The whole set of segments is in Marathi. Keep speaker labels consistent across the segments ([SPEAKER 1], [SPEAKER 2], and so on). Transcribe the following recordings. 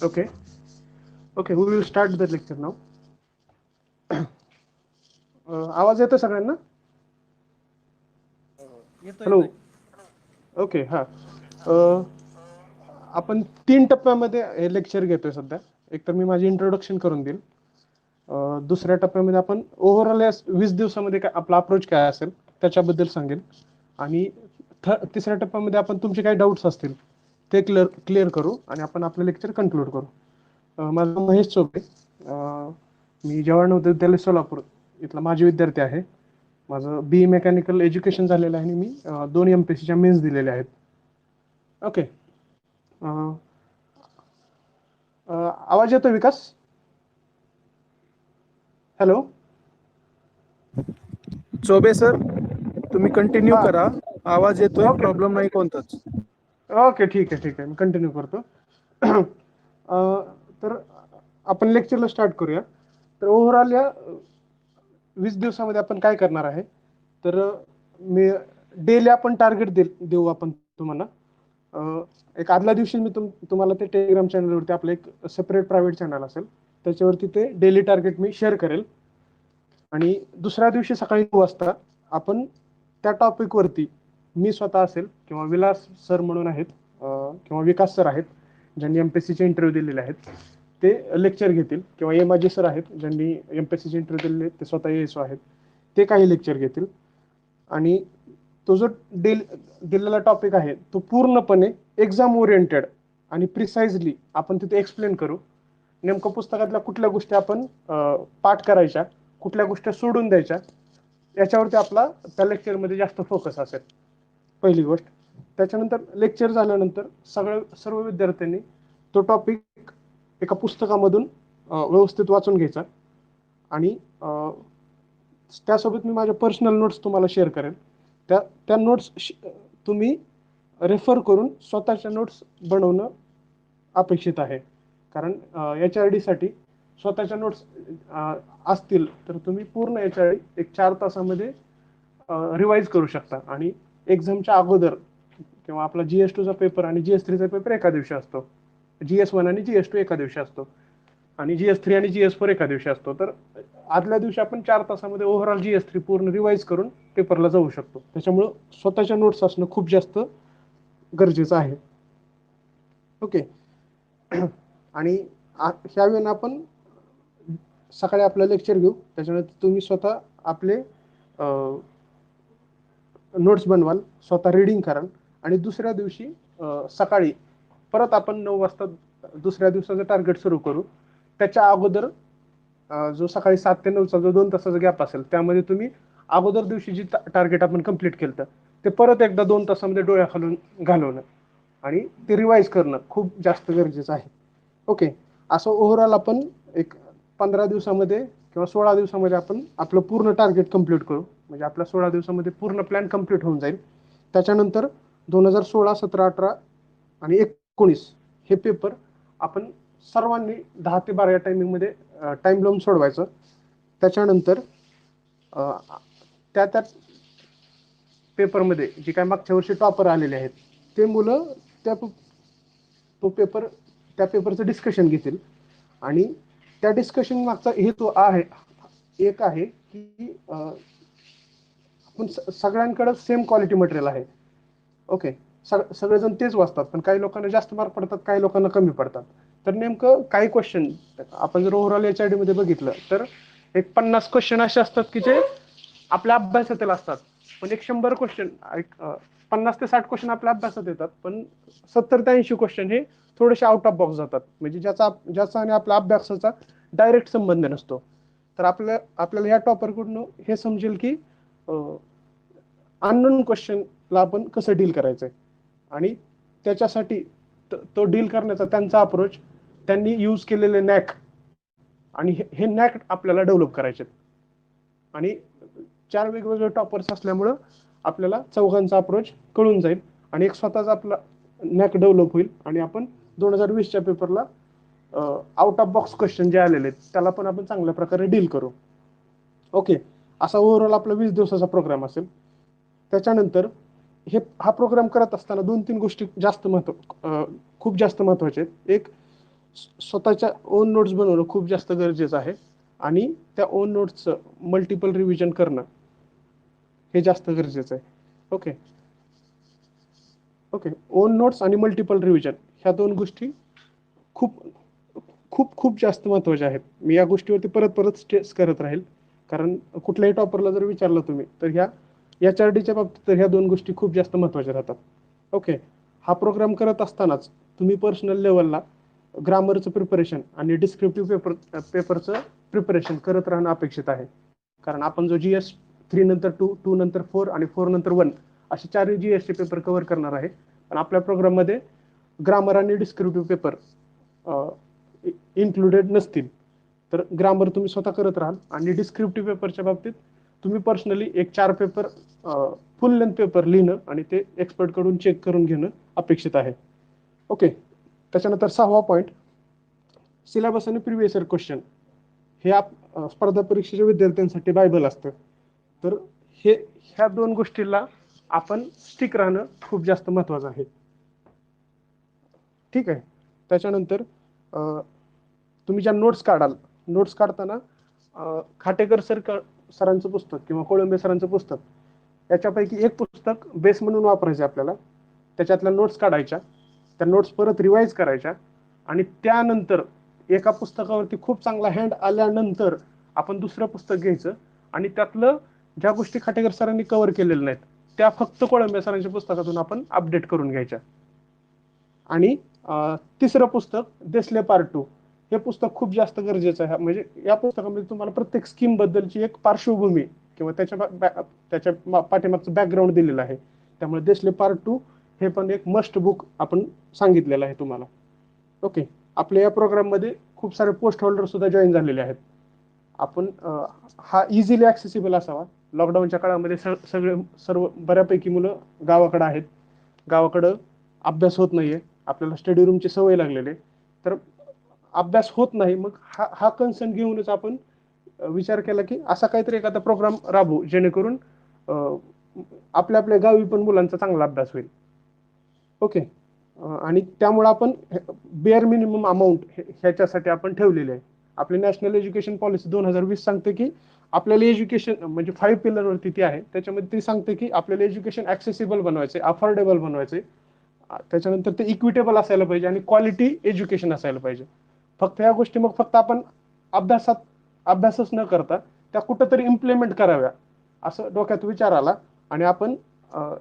[SPEAKER 1] Okay. Okay, we will start the lecture now. आवाज येतो सगळ्यांना?
[SPEAKER 2] येतो
[SPEAKER 1] हॅलो.
[SPEAKER 2] येतोय.
[SPEAKER 1] ओके, हां. आपण 3 टप्प्यामध्ये हे लेक्चर घेतोय सध्या. एक तर मी माझी इंट्रोडक्शन करून देईल. दुसऱ्या टप्प्यामध्ये आपण ओव्हरऑल या 20 दिवसामध्ये काय आपला अप्रोच काय असेल त्याच्याबद्दल सांगेल. आणि तिसऱ्या टप्प्यामध्ये आपण तुमचे काही डाऊट्स असतील ते क्लिअर करू आणि आपण आपलं लेक्चर कन्क्लूड करू. माझं नाव महेश चोपडे. मी जवाहर विद्यालय सोलापूर इथला माजी विद्यार्थी आहे. माझं BE मेकॅनिकल एज्युकेशन झालेलं आहे आणि मी 2 MPSCच्या मेन्स दिलेल्या आहेत. ओके. आवाज येतो विकास? हॅलो.
[SPEAKER 2] चोबे सर, तुम्ही कंटिन्यू
[SPEAKER 1] हां.
[SPEAKER 2] करा. आवाज येतोय,
[SPEAKER 1] ओके.
[SPEAKER 2] प्रॉब्लेम नाही कोणताच.
[SPEAKER 1] ओके, ठीक आहे. मी कंटिन्यू करतो. तर आपण लेक्चरला स्टार्ट करूया. तर ओव्हरऑल या 20 दिवसामध्ये आपण काय करणार आहे, तर मी डेली आपण टार्गेट देऊ आपण तुम्हाला. एक आदल्या दिवशी मी तुम्हाला ते टेलिग्राम चॅनलवरती आपलं एक सेपरेट प्रायव्हेट चॅनल असेल त्याच्यावरती ते डेली टार्गेट मी शेअर करेल. आणि दुसऱ्या दिवशी सकाळी 9 वाजता आपण त्या टॉपिकवरती मी स्वतः असेल किंवा विलास सर म्हणून आहेत किंवा विकास सर आहेत ज्यांनी MPSCचे इंटरव्ह्यू दिलेले आहेत ते लेक्चर घेतील, किंवा एमाजी सर आहेत ज्यांनी MPSCचे इंटरव्ह्यू दिलेले ते स्वतः ASO आहेत, ते काही लेक्चर घेतील. आणि तो जो दिलेला टॉपिक आहे तो पूर्णपणे एक्झाम ओरिएंटेड आणि प्रिसाइजली आपण तिथे एक्सप्लेन करू. नेमकं पुस्तकातल्या कुठल्या गोष्टी आपण पाठ करायच्या, कुठल्या गोष्टी सोडून द्यायच्या, याच्यावरती आपला त्या लेक्चरमध्ये जास्त फोकस असेल, पहिली गोष्ट. त्याच्यानंतर लेक्चर झाल्यानंतर सर्व विद्यार्थ्यांनी तो टॉपिक एका पुस्तकामधून व्यवस्थित वाचून घ्यायचा. आणि त्यासोबत मी माझ्या पर्सनल नोट्स तुम्हाला शेअर करेन. त्या नोट्स तुम्ही रेफर करून स्वतःच्या नोट्स बनवणं अपेक्षित आहे. कारण HRD साठी स्वतःच्या नोट्स असतील तर तुम्ही पूर्ण HRD एक 4 तासामध्ये रिवाईज करू शकता. आणि एक्झामच्या अगोदर किंवा आपला GS2चा पेपर आणि GS3चा पेपर एका दिवशी असतो, GS1 आणि GS2 एका दिवशी असतो, आणि GS3 आणि GS4 एका दिवशी असतो. तर आदल्या दिवशी आपण 4 तासामध्ये ओव्हरऑल GS3 पूर्ण रिवाईज करून पेपरला जाऊ शकतो. त्याच्यामुळं स्वतःच्या नोट्स असणं खूप जास्त गरजेचं आहे. ओके. आणि ह्या वेळेला आपण सकाळी आपलं लेक्चर घेऊ, त्याच्यानंतर तुम्ही स्वतः आपले नोट्स बनवाल, स्वतः रीडिंग कराल. आणि दुसऱ्या दिवशी सकाळी परत आपण 9 वाजता दुसऱ्या दिवसाचं टार्गेट सुरू करू. त्याच्या अगोदर जो सकाळी 7 ते 9चा जो 2 तासाचा गॅप असेल त्यामध्ये तुम्ही अगोदर दिवशी जी टार्गेट आपण कंप्लीट केलं ते परत एकदा 2 तासामध्ये डोळ्याखालून घालवणं आणि ते रिवाईज करणं खूप जास्त गरजेचं आहे. ओके. असं ओव्हरऑल आपण एक 15 दिवसामध्ये किंवा 16 दिवसामध्ये आपण आपलं पूर्ण टार्गेट कंप्लीट करू. म्हणजे आपल्या 16 दिवसामध्ये पूर्ण प्लॅन कंप्लीट होऊन जाईल. त्याच्यानंतर 2016, 17, 18 आणि 19 हे पेपर आपण सर्वांनी 10 ते 12 या टायमिंगमध्ये टाइम लावून सोडवायचं. त्याच्यानंतर त्या पेपरमध्ये जे काय मागच्या वर्षी टॉपर आलेले आहेत ते मुलं त्या पेपरचं डिस्कशन घेतील. आणि त्या डिस्कशन मागचा हेतू एक आहे की आपण सगळ्यांकडे सेम क्वालिटी मटेरियल आहे. ओके. सगळेजण तेच वाचतात, पण काही लोकांना जास्त मार्क पडतात, काही लोकांना कमी पडतात. तर नेमकं काही क्वेश्चन आपण जर ओव्हरऑल HRD मध्ये बघितलं तर एक 50 क्वेश्चन असे असतात की जे आपल्या अभ्यासातील असतात, पण एक 100 क्वेश्चन 50 ते 60 क्वेश्चन आपल्या अभ्यासात येतात, पण 70 ते 80 क्वेश्चन हे थोडेसे आउट ऑफ बॉक्स जातात, म्हणजे ज्याचा आणि आपल्या अभ्यासाचा डायरेक्ट संबंध नसतो. तर आपल्याला या टॉपरकडून हे समजेल की अननोन क्वेश्चनला आपण कसं डील करायचंय. आणि त्याच्यासाठी तो डील करण्याचा त्यांचा अप्रोच, त्यांनी यूज केलेले नॅक, आणि हे नॅक आपल्याला डेव्हलप करायचे. आणि 4 वेगवेगळे टॉपर्स असल्यामुळं आपल्याला चौघांचा अप्रोच कळून जाईल आणि एक स्वतःचा आपला नॅक डेव्हलप होईल. आणि आपण 2020च्या पेपरला आउट ऑफ बॉक्स क्वेश्चन जे आलेले आहेत त्याला पण आपण चांगल्या प्रकारे डील करू. ओके. असा ओव्हरऑल आपला 20 दिवसाचा प्रोग्राम असेल. त्याच्यानंतर हा प्रोग्राम करत असताना 2-3 गोष्टी खूप जास्त महत्त्वाच्या आहेत. एक, स्वतःच्या ओन नोट्स बनवणं खूप जास्त गरजेचं आहे आणि त्या ओन नोट्सचं मल्टिपल रिव्हिजन करणं हे जास्त गरजेचं आहे. ओके ओके ओन नोट्स आणि मल्टिपल रिव्हिजन ह्या दोन गोष्टी खूप खूप खूप जास्त महत्त्वाच्या आहेत. मी या गोष्टीवरती परत परत स्ट्रेस करत राहील, कारण कुठल्याही टॉपरला जर विचारलं तुम्ही तर ह्या HRDच्या बाबतीत तर ह्या दोन गोष्टी खूप जास्त महत्त्वाच्या राहतात. ओके हा प्रोग्राम करत असतानाच तुम्ही पर्सनल लेवलला ग्रामरचं प्रिपरेशन आणि डिस्क्रिप्टिव्ह पेपरचं प्रिपरेशन करत राहणं अपेक्षित आहे. कारण आपण जो GS 3 नंतर 2, 2 नंतर 4 आणि 4 नंतर 1 असे 4 GSचे पेपर कव्हर करणार आहे. पण आपल्या प्रोग्राममध्ये ग्रामर आणि डिस्क्रिप्टिव्ह पेपर इन्क्लुडेड नसतील. तर ग्रामर तुम्ही स्वतः करत राहाल आणि डिस्क्रिप्टिव्ह पेपरच्या बाबतीत तुम्ही पर्सनली एक 4 पेपर फुल लेंथ पेपर लिहिणं आणि ते एक्सपर्टकडून चेक करून घेणं अपेक्षित आहे. ओके त्याच्यानंतर 6वा पॉईंट, सिलेबस आणि प्रिव्हियस इयर क्वेश्चन हे स्पर्धा परीक्षेच्या विद्यार्थ्यांसाठी बायबल असतं. तर ह्या दोन गोष्टीला आपण स्टिक राहणं खूप जास्त महत्त्वाचं आहे. ठीक आहे. त्याच्यानंतर तुम्ही ज्या नोट्स काढताना खाटेकर सरांचं पुस्तक किंवा कोळंबे सरांचं पुस्तक याच्यापैकी एक पुस्तक बेस म्हणून वापरायचं आपल्याला. त्याच्यातल्या नोट्स काढायच्या, त्या नोट्स परत रिवाईज करायच्या आणि त्यानंतर एका पुस्तकावरती खूप चांगला हँड आल्यानंतर आपण दुसरं पुस्तक घ्यायचं आणि त्यातलं ज्या गोष्टी खाटेकर सरांनी कव्हर केलेल्या नाहीत त्या फक्त कोळंबे सरांच्या पुस्तकातून आपण अपडेट करून घ्यायच्या. आणि तिसरं पुस्तक देसले पार्ट 2 हे पुस्तक खूप जास्त गरजेचं आहे. म्हणजे या पुस्तकामध्ये तुम्हाला प्रत्येक स्कीम बद्दलची एक पार्श्वभूमी किंवा त्याच्या पाठीमागचं बॅकग्राऊंड दिलेलं आहे. त्यामुळे देसले पार्ट 2 हे पण एक मस्ट बुक आपण सांगितलेलं आहे तुम्हाला. ओके आपल्या या प्रोग्राममध्ये खूप सारे पोस्ट होल्डर सुद्धा जॉईन झालेले आहेत. आपण हा इझिली ॲक्सेसिबल असावा. लॉकडाऊनच्या काळामध्ये सर्व बऱ्यापैकी मुलं गावाकडं आहेत, गावाकडं अभ्यास होत नाहीये, आपल्याला स्टडी रूमची सवय लागलेली आहे. तर अभ्यास होत नाही, मग हा कन्सर्न घेऊनच आपण विचार केला की असा काहीतरी एखादा प्रोग्राम राबवू जेणेकरून आपल्या गावी पण मुलांचा चांगला अभ्यास होईल. ओके आणि त्यामुळे आपण बेअर मिनिमम अमाऊंट ह्याच्यासाठी आपण ठेवलेली आहे. आपली नॅशनल एज्युकेशन पॉलिसी 2020 सांगते की आपल्याला एज्युकेशन म्हणजे 5 पिलरवरती ती आहे. त्याच्यामध्ये ती सांगते की आपल्याला एज्युकेशन ॲक्सेसिबल बनवायचे, अफोर्डेबल बनवायचे, त्याच्यानंतर ते इक्विटेबल असायला पाहिजे आणि क्वालिटी एज्युकेशन असायला पाहिजे. फक्त ह्या गोष्टी मग फक्त आपण अभ्यासच न करता त्या कुठंतरी इम्प्लिमेंट कराव्या असं डोक्यात विचार आला आणि आपण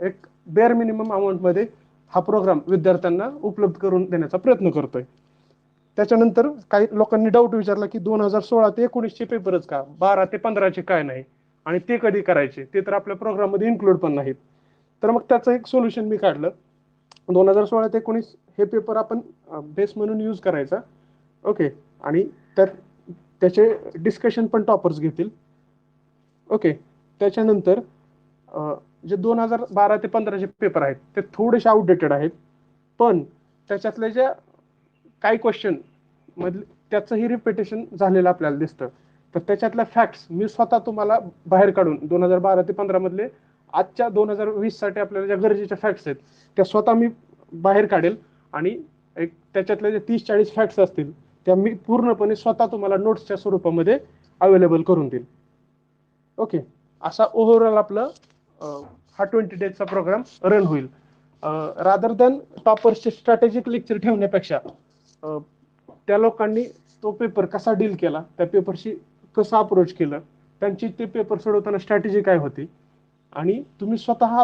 [SPEAKER 1] एक बेअर मिनिमम अमाऊंटमध्ये हा प्रोग्राम विद्यार्थ्यांना उपलब्ध करून देण्याचा प्रयत्न करतोय. त्याच्यानंतर काही लोकांनी डाऊट विचारला की 2016 ते 19चे पेपरच का, 12 ते 15चे काय नाही आणि ते कधी करायचे, ते तर आपल्या प्रोग्राममध्ये इन्क्लूड पण नाहीत. तर मग त्याचं एक सोल्युशन मी काढलं. 2016 ते 19 हे पेपर आपण बेस म्हणून यूज करायचा. ओके आणि त्याचे डिस्कशन पण टॉपर्स घेतील. ओके त्याच्यानंतर जे 2012 ते 15चे पेपर आहेत ते थोडेसे आउटडेटेड आहेत, पण त्याच्यातले ज्या काही क्वेश्चन मधले त्याचंही रिपिटेशन झालेलं आपल्याला दिसतं. तर त्याच्यातल्या फॅक्ट्स मी स्वतः तुम्हाला बाहेर काढून 2012 ते 15 मधले आजच्या 2020 साठी आपल्याला ज्या गरजेच्या फॅक्ट्स आहेत त्या स्वतः मी बाहेर काढेल आणि एक त्याच्यातल्या जे 30-40 फॅक्ट्स असतील त्या मी पूर्णपणे स्वतः तुम्हाला नोट्सच्या स्वरूपामध्ये अवेलेबल करून देईल. ओके असा ओव्हरऑल आपलं हा 20 डेजचा प्रोग्राम रन होईल. रादर दॅन टॉपर्सचे स्ट्रॅटेजिक लेक्चर ठेवण्यापेक्षा त्या लोकांनी तो पेपर कसा डील केला, त्या पेपरशी कसं अप्रोच केलं, त्यांची ते पेपर सोडवताना स्ट्रॅटेजी काय होती आणि तुम्ही स्वतः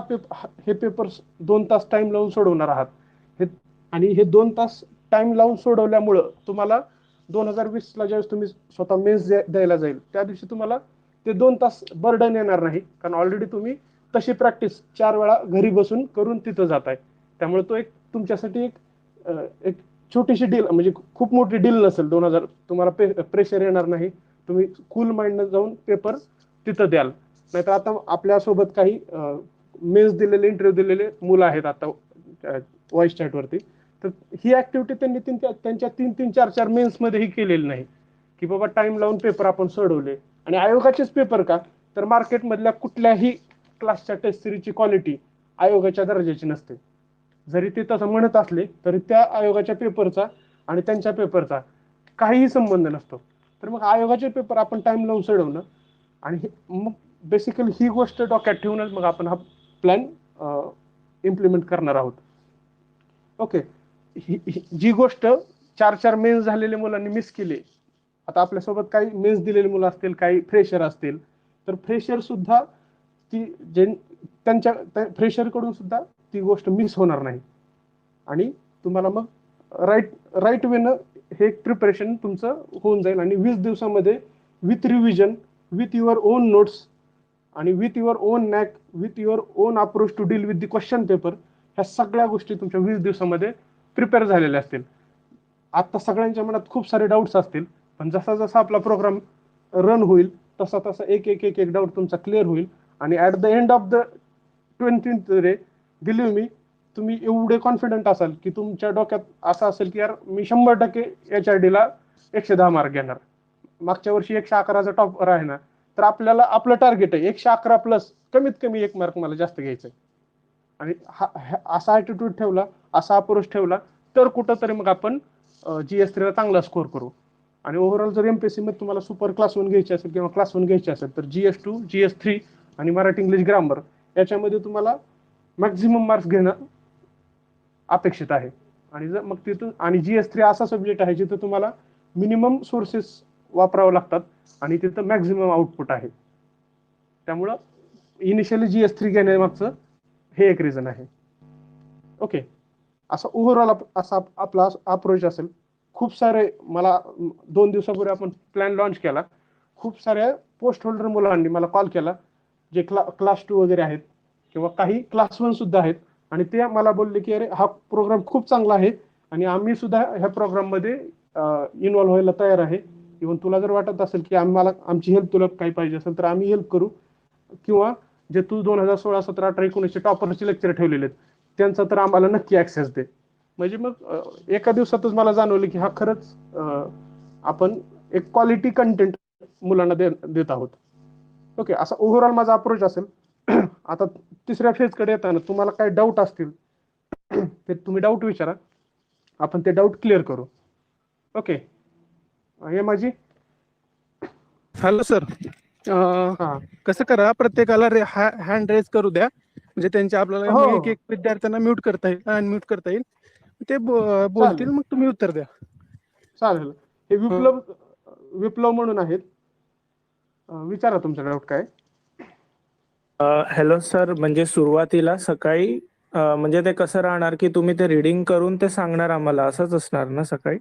[SPEAKER 1] हे पेपर्स 2 तास टाइम लावून सोडवणार आहात आणि हे 2 तास टाइम लावून सोडवल्यामुळं तुम्हाला 2020ला ज्यावेळेस तुम्ही स्वतः मेन्स द्यायला जाईल त्या दिवशी तुम्हाला ते 2 तास बर्डन येणार नाही, कारण ऑलरेडी तुम्ही तशी प्रॅक्टिस 4 वेळा घरी बसून करून तिथं जाताय. त्यामुळे तो एक तुमच्यासाठी एक छोटीशी डील, म्हणजे खूप मोठी डील नसेल. 2000 तुम्हाला प्रेशर येणार नाही, तुम्ही कूल माइंडनं जाऊन पेपर तिथं द्याल. नाहीतर आता आपल्यासोबत काही मेन्स दिलेले, इंटरव्ह्यू दिलेले मुलं आहेत आता व्हॉइस चॅटवरती. तर ही ऍक्टिव्हिटी त्यांनी त्यांच्या 3-3, 4-4 मेन्समध्येही केलेली नाही की बाबा टाइम लावून पेपर आपण सोडवले. आणि आयोगाचेच पेपर का, तर मार्केटमधल्या कुठल्याही क्लासच्या टेस्ट सिरीजची क्वालिटी आयोगाच्या दर्जाची नसते. जरी ते तसं म्हणत असले तरी त्या आयोगाच्या पेपरचा आणि त्यांच्या पेपरचा काहीही संबंध नसतो. तर मग आयोगाचे पेपर आपण टाइम लावून सोडवणं आणि मग बेसिकली ही गोष्ट डोक्यात ठेवूनच मग आपण हा प्लॅन इम्प्लिमेंट करणार आहोत. ओके, जी गोष्ट 4 मेन्स झालेल्या मुलांनी मिस केली, आता आपल्यासोबत काही मेन्स दिलेले मुलं असतील, काही फ्रेशर असतील, तर फ्रेशर सुद्धा ती जे त्यांच्या फ्रेशरकडून सुद्धा ती गोष्ट मिस होणार नाही आणि तुम्हाला मग राईट वेनं हे प्रिपरेशन तुमचं होऊन जाईल आणि 20 दिवसामध्ये with revision, with your own notes आणि with your own knack, with your own approach to deal with the question paper, ह्या सगळ्या गोष्टी तुमच्या 20 दिवसामध्ये प्रिपेअर झालेल्या असतील. आता सगळ्यांच्या मनात खूप सारे डाऊट्स असतील, पण जसा जसा आपला प्रोग्राम रन होईल तसा तसा एक एक एक एक डाऊट तुमचा क्लिअर होईल आणि at the end of the 20th day believe me, तुम्ही एवढे कॉन्फिडंट असाल की तुमच्या डोक्यात असं असेल की यार मी 100% HRDला 110 मार्क घेणार. मागच्या वर्षी 111चा टॉपर आहे ना, तर आपल्याला आपलं टार्गेट आहे 111 प्लस कमीत कमी 1 मार्क मला जास्त घ्यायचं आहे. आणि असा ॲटिट्यूड ठेवला, असा अप्रोच ठेवला तर कुठंतरी मग आपण GS3ला चांगला स्कोर करू. आणि ओव्हरऑल जर MPSC मध्ये तुम्हाला सुपर क्लास 1 घ्यायची असेल किंवा क्लास 1 घ्यायची असेल तर GS2, GS3 आणि मराठी इंग्लिश ग्रामर याच्यामध्ये तुम्हाला मॅक्झिमम मार्क्स घेणं अपेक्षित आहे. आणि जर मग तिथून आणि GS3 असा सब्जेक्ट आहे जिथं तुम्हाला मिनिमम सोर्सेस वापरावं लागतात आणि तिथं मॅक्झिमम आउटपुट आहे. त्यामुळं इनिशियली GS3 घेण्यामागचं हे एक रिझन आहे. ओके, असा ओव्हरऑल असा आपला अप्रोच असेल. खूप सारे मला 2 दिवसापूर्वी आपण प्लॅन लॉन्च केला, खूप साऱ्या पोस्ट होल्डर मुलांनी मला कॉल केला जे क्लास 2 वगैरे आहेत किंवा काही क्लास 1 सुद्धा आहेत आणि ते मला बोलले की अरे हा प्रोग्राम खूप चांगला आहे आणि आम्ही सुद्धा ह्या प्रोग्राममध्ये इन्व्हॉल्व्ह व्हायला तयार आहे. इव्हन तुला जर वाटत असेल की आमची हेल्प तुला काही पाहिजे असेल तर आम्ही हेल्प करू, किंवा जे तू 2016, 17, 18, 19 टॉपरचे लेक्चर ठेवलेले आहेत त्यांचा तर आम्हाला नक्की ऍक्सेस दे. म्हणजे मग एका दिवसातच मला जाणवलं की हा खरंच आपण एक क्वालिटी कंटेंट मुलांना देत आहोत. ओके, असा ओव्हरऑल माझा अप्रोच असेल. आता तिसऱ्या फेजकडे येताना तुम्हाला काही डाऊट असतील ते तुम्ही डाऊट विचारा, आपण ते डाऊट क्लिअर करू. ओके, हे माझी
[SPEAKER 2] हॅलो सर,
[SPEAKER 1] हा
[SPEAKER 2] कसं करा, प्रत्येकाला हँड रेज करू द्या, म्हणजे त्यांच्या आपल्याला
[SPEAKER 1] हो
[SPEAKER 2] एक एक विद्यार्थ्यांना म्यूट करता येईल, अनम्यूट करता येईल. ते बोलतील,
[SPEAKER 1] चालेल
[SPEAKER 2] मग तुम्ही उत्तर द्या.
[SPEAKER 1] चालेल. हे विप्लव म्हणून आहेत, विचारा तुमचा डाऊट काय.
[SPEAKER 3] हॅलो सर, म्हणजे सुरुवातीला सकाळी म्हणजे ते कसं राहणार की तुम्ही ते रीडिंग करून ते सांगणार आम्हाला, असंच असणार ना सकाळी?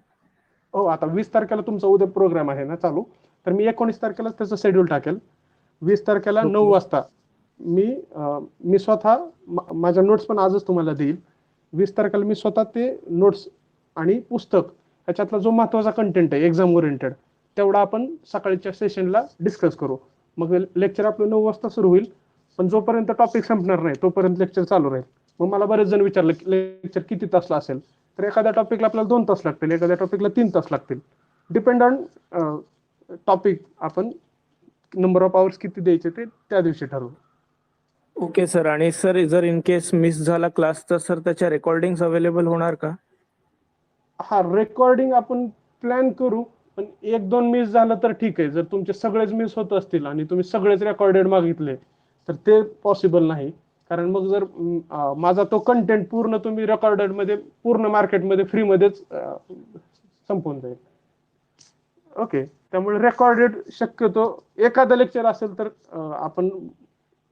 [SPEAKER 1] हो, आता 20 तारखेला तुमचा उद्या प्रोग्राम आहे ना चालू, तर मी 19 तारखेला त्याचं शेड्यूल टाकेल. 20 तारखेला 9 वाजता मी स्वतः माझ्या नोट्स पण आजच तुम्हाला देईल. 20 तारखेला मी स्वतः ते नोट्स आणि पुस्तक ह्याच्यातला जो महत्त्वाचा कंटेंट आहे एक्झाम ओरिएंटेड तेवढा आपण सकाळच्या सेशनला डिस्कस करू. मग लेक्चर आपलं 9 वाजता सुरू होईल, पण जोपर्यंत टॉपिक संपणार नाही तोपर्यंत लेक्चर चालू राहील. मग मला बरेच जण विचारलं की लेक्चर किती तासला असेल, तर एखाद्या टॉपिकला आपल्याला 2 तास लागतील, एखाद्या टॉपिकला 3 तास लागतील. डिपेंड ऑन टॉपिक, आपण नंबर ऑफ आवर्स किती द्यायचे ते त्या दिवशी ठरवू.
[SPEAKER 3] Okay sir. आणि सर जर इन केस मिस झाला क्लास तर सर त्याच्या रेकॉर्डिंग अवेलेबल होणार का?
[SPEAKER 1] हा, रेकॉर्डिंग आपण प्लॅन करू, पण 1-2 मिस झालं तर ठीक आहे. जर तुमचे सगळेच मिस होत असतील आणि तुम्ही सगळेच रेकॉर्डेड मागितले तर ते पॉसिबल नाही. कारण मग जर माझा तो कंटेंट पूर्ण तुम्ही रेकॉर्डेड मध्ये पूर्ण मार्केटमध्ये फ्रीमध्येच संपवून जाईल. ओके, त्यामुळे रेकॉर्डेड शक्यतो एखादं लेक्चर असेल तर आपण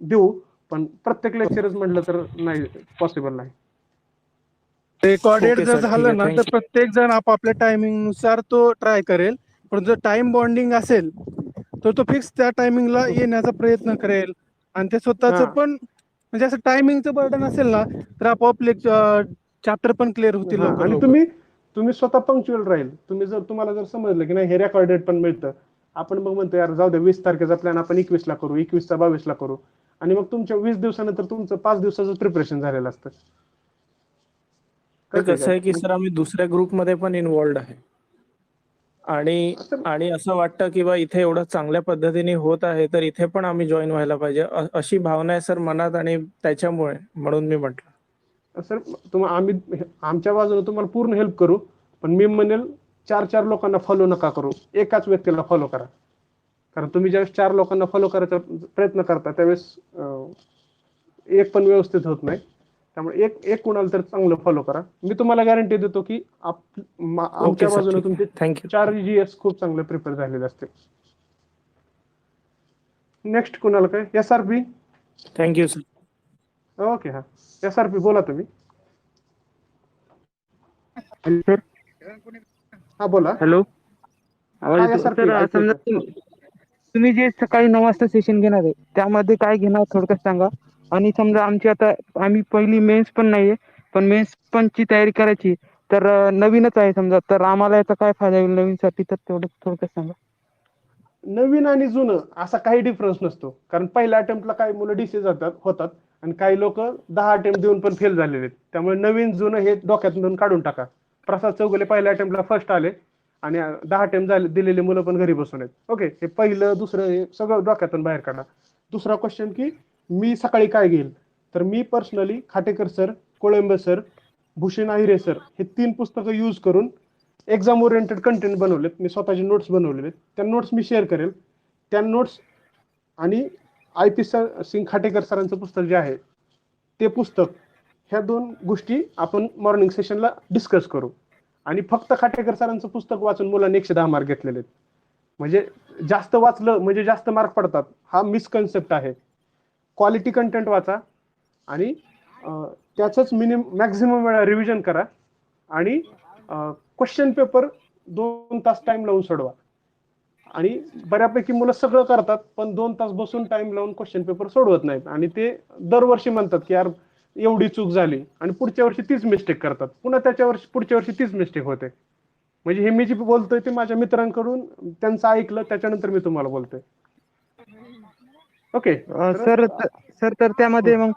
[SPEAKER 1] देऊ, पण प्रत्येक लेक्चरच म्हटलं तर नाही, पॉसिबल नाही.
[SPEAKER 2] रेकॉर्डेड
[SPEAKER 3] ओके
[SPEAKER 2] जर
[SPEAKER 3] सर, ठीक
[SPEAKER 2] झालं
[SPEAKER 3] आहे.
[SPEAKER 2] ना तर
[SPEAKER 3] थँक्यू.
[SPEAKER 2] प्रत्येक जण आपापल्या टायमिंग नुसार तो ट्राय करेल, पण जर टाइम बॉन्डिंग असेल तर तो फिक्स त्या टायमिंगला येण्याचा प्रयत्न करेल. आणि ते स्वतःच
[SPEAKER 1] हा
[SPEAKER 2] पण म्हणजे असं टायमिंगचं बर्डन असेल ना तर आपोआप चॅप्टर पण क्लिअर होतील
[SPEAKER 1] हा,
[SPEAKER 2] लवकर
[SPEAKER 1] आणि
[SPEAKER 2] लवकर.
[SPEAKER 1] तुम्ही स्वतः पंक्च्युअल राहील. तुम्हाला जर समजलं की नाही हे रेकॉर्डेड पण मिळतं, आपण मग म्हणतो यार जाऊ द्या 20 तारखेचा प्लॅन आपण 21 ला करू, 21चा 22 ला करू, आणि मग तुमच्या 20 दिवसानंतर तुमचं 5 दिवसाचं प्रिपरेशन झालेलं असतं.
[SPEAKER 3] ते
[SPEAKER 1] कळतंय
[SPEAKER 3] कसं आहे की
[SPEAKER 1] का?
[SPEAKER 3] सर आम्ही दुसऱ्या ग्रुपमध्ये पण इन्वॉल्ड आहे आणि
[SPEAKER 1] असं
[SPEAKER 3] आणि असं वाटतं की बा इथे एवढं चांगल्या पद्धतीने होत आहे तर इथे पण आम्ही जॉईन व्हायला पाहिजे, अशी भावना आहे सर मनात, आणि त्याच्यामुळे म्हणून मी म्हटलं.
[SPEAKER 1] सर आम्ही आमच्या बाजूने तुम्हाला पूर्ण हेल्प करू, पण मी म्हणेल 4 लोकांना फॉलो नका करू, एकाच व्यक्तीला फॉलो करा. कारण तुम्ही ज्यावेळेस 4 लोकांना फॉलो करायचा प्रयत्न करता त्यावेळेस एक पण व्यवस्थित होत नाही. त्यामुळे एक कुणाला तर चांगलं फॉलो करा. मी तुम्हाला गॅरंटी देतो की आमच्या
[SPEAKER 3] सर,
[SPEAKER 1] बाजूने
[SPEAKER 3] ठीक आहे.
[SPEAKER 1] तुमचे
[SPEAKER 3] थँक्यू.
[SPEAKER 1] 4 GS खूप चांगले प्रिपेअर झालेले असतील. नेक्स्ट कुणाला काय? SRP.
[SPEAKER 3] Thank you sir.
[SPEAKER 1] ओके, हा SRP बोला तुम्ही.
[SPEAKER 4] सर.
[SPEAKER 1] हा बोला.
[SPEAKER 4] हॅलो.
[SPEAKER 1] हा
[SPEAKER 4] आवाज येतो
[SPEAKER 1] SRP
[SPEAKER 4] सर.
[SPEAKER 1] ऐकू
[SPEAKER 4] समजा
[SPEAKER 1] येतोय.
[SPEAKER 4] तुम्ही जे सकाळी 9 वाजता सेशन घेणार आहे त्यामध्ये काय घेणार थोडक्यात सांगा. आणि समजा आमची आता आम्ही पहिली मेन्स पण नाहीये, पण मेन्स पण ची तयारी करायची, तर नवीनच आहे समजा, तर आम्हाला याचा काय फायदा होईल नवीनसाठी, तर तेवढं थोडक्यात सांगा.
[SPEAKER 1] नवीन आणि जुनं असा काही डिफरन्स नसतो. कारण पहिल्या अटेम्प्टला काही मुलं डिसीज होतात आणि काही लोक 10 अटेम्प्ट देऊन पण फेल झालेले आहेत. त्यामुळे नवीन जुनं हे डोक्यातून काढून टाका. प्रसाद चौगुले पहिल्या अटेम्प्टला फर्स्ट आले आणि 10 अटेम्प्ट दिलेले मुलं पण घरी बसून आहेत. ओके, हे पहिलं दुसरं हे सगळं डोक्यातून बाहेर काढा. दुसरा क्वेश्चन की मी सकाळी काय घेईल, तर मी personally Khatekar sir, Kolambe sir, Bhushan Ahire sir हे 3 पुस्तकं यूज करून एक्झाम ओरिएंटेड कंटेंट बनवलेत. मी स्वतःचे नोट्स बनवलेले आहेत. त्या नोट्स मी शेअर करेल. त्या नोट्स आणि IP सिंग खाटेकर सरांचं पुस्तक जे आहे ते पुस्तक, ह्या 2 गोष्टी आपण मॉर्निंग सेशनला डिस्कस करू. आणि फक्त खाटेकर सरांचं पुस्तक वाचून मुलांनी 110 मार्क घेतलेले आहेत. म्हणजे जास्त वाचलं म्हणजे जास्त मार्क पडतात, हा मिसकन्सेप्ट आहे. क्वालिटी कंटेंट वाचा आणि त्याचंच मॅक्झिमम वेळा रिव्हिजन करा आणि क्वेश्चन पेपर 2 तास टाइम लावून सोडवा. आणि बऱ्यापैकी मुलं सगळं करतात पण 2 तास बसून टाइम लावून क्वेश्चन पेपर सोडवत नाहीत आणि ते दरवर्षी म्हणतात की यार एवढी चूक झाली आणि पुढच्या वर्षी तीच मिस्टेक करतात, पुन्हा पुढच्या वर्षी तीच मिस्टेक होते. म्हणजे हे मी जे बोलतोय ते माझ्या मित्रांकडून त्यांचं ऐकलं, त्याच्यानंतर मी तुम्हाला बोलतोय. ओके
[SPEAKER 4] सर तर त्यामध्ये मग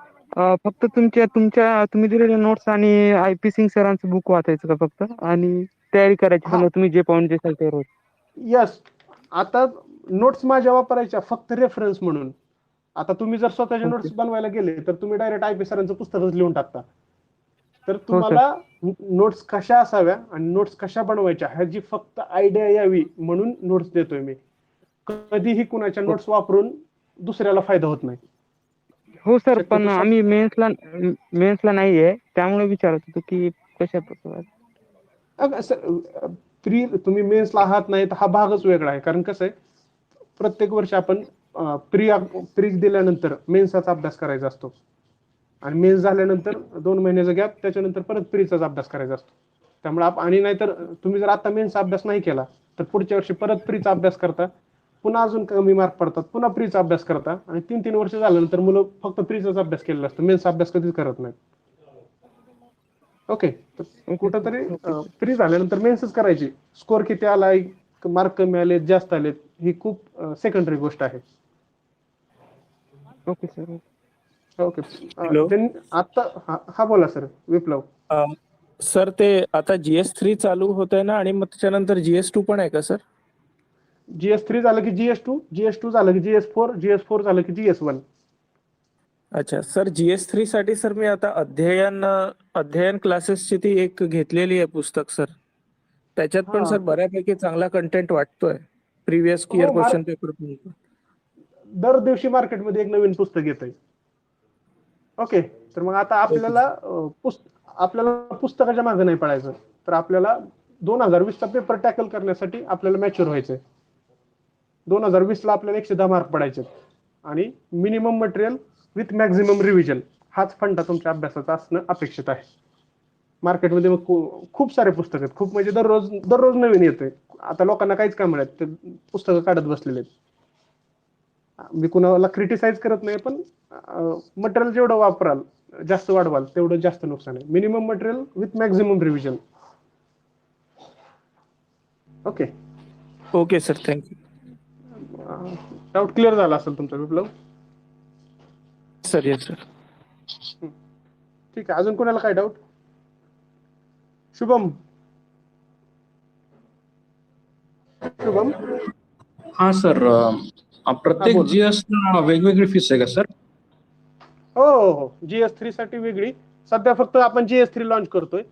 [SPEAKER 4] फक्त तुम्ही दिलेले नोट्स आणि IP सिंग सरांचं बुक वाचायचं का फक्त, आणि तयारी करायची
[SPEAKER 1] हा.
[SPEAKER 4] समजा तुम्ही जे पॉईंट देसाल ते रोज.
[SPEAKER 1] यस, आता नोट्स माझ्या वापरायच्या फक्त रेफरन्स म्हणून. आता तुम्ही जर स्वतःचे नोट्स बनवायला गेले तर तुम्ही डायरेक्ट IP सरांचं पुस्तकच लिहून टाकता. तर तुम्हाला नोट्स कशा असाव्या आणि नोट्स कशा बनवायच्या ह्याची फक्त आयडिया यावी म्हणून नोट्स देतोय मी. कधीही कुणाच्या नोट्स वापरून दुसऱ्याला फायदा होत नाही.
[SPEAKER 4] हो सर, पण आम्ही मेन्सला नाहीये त्यामुळे विचारत होतो की कशा प्रकारे.
[SPEAKER 1] तुम्ही मेन्सला आहात नाही तर हा भागच वेगळा आहे. कारण कसं आहे, प्रत्येक वर्षी आपण प्री दिल्यानंतर मेन्सचा अभ्यास करायचा असतो आणि मेन्स झाल्यानंतर 2 महिन्याचा गॅप, त्याच्यानंतर परत प्रीचाच अभ्यास करायचा असतो. त्यामुळे आणि नाहीतर तुम्ही जर आता मेन्सचा अभ्यास नाही केला तर पुढच्या वर्षी परत प्रीचा अभ्यास करता, पुन्हा अजून कमी मार्क पडतात, पुन्हा प्रीचा अभ्यास करता आणि 3-3 वर्ष झाल्यानंतर मुलं फक्त प्रीचाच अभ्यास केलेला असतो, मेन्सचा अभ्यास कधीच करत नाहीत. ओके, तर कुठंतरी प्री झाल्यानंतर मेन्सच करायची. स्कोर किती आलाय, मार्क कमी आलेत जास्त आलेत ही खूप सेकंडरी गोष्ट आहे.
[SPEAKER 4] Okay sir.
[SPEAKER 1] ओके.
[SPEAKER 3] Hello.
[SPEAKER 1] आता हा बोला सर. विप्लव.
[SPEAKER 3] सर ते आता GS3 चालू होत आहे ना, आणि मग त्याच्यानंतर GS2 पण आहे का सर?
[SPEAKER 1] GS3 झालं की GS2 झालं की GS4 झालं की GS1.
[SPEAKER 3] अच्छा सर, GS3 साठी सर मी आता अध्ययन क्लासेसची ती एक घेतलेली आहे पुस्तक सर. त्याच्यात पण
[SPEAKER 1] हा.
[SPEAKER 3] सर बऱ्यापैकी चांगला कंटेंट वाटतोय. Previous year question paper.
[SPEAKER 1] दर दिवशी मार्केटमध्ये एक नवीन पुस्तक येतंय. ओके, तर मग आता आपल्याला पुस्तकाच्या मागे नाही पडायचं, तर आपल्याला 2020चा पेपर टॅकल करण्यासाठी आपल्याला मॅच्युअर व्हायचंय. 2020ला आपल्याला 110 मार्क पडायचे आणि minimum material with maximum revision हाच फंडा तुमच्या अभ्यासाचा असणं अपेक्षित आहे. मार्केटमध्ये मग खूप सारे पुस्तक आहेत, खूप म्हणजे दररोज नवीन येतंय. आता लोकांना काहीच काम मिळत, ते पुस्तकं काढत बसलेले आहेत. मी कुणाला क्रिटिसाइज करत नाही, पण मटेरियल जेवढं वापराल जास्त वाढवाल तेवढं जास्त नुकसान आहे. Minimum material with maximum revision. Okay.
[SPEAKER 3] Okay sir, thank you.
[SPEAKER 1] Doubt clear झाला असेल तुमचा विप्लव?
[SPEAKER 3] Sir yes sir.
[SPEAKER 1] ठीक आहे, अजून कोणाला काय डाऊट? शुभम.
[SPEAKER 5] हा सर, प्रत्येक
[SPEAKER 1] बोल.
[SPEAKER 5] GS वेगवेगळी फीस आहे का सर?
[SPEAKER 1] हो. GS3 साठी वेगळी. सध्या फक्त आपण GS3 लॉन्च करतोय.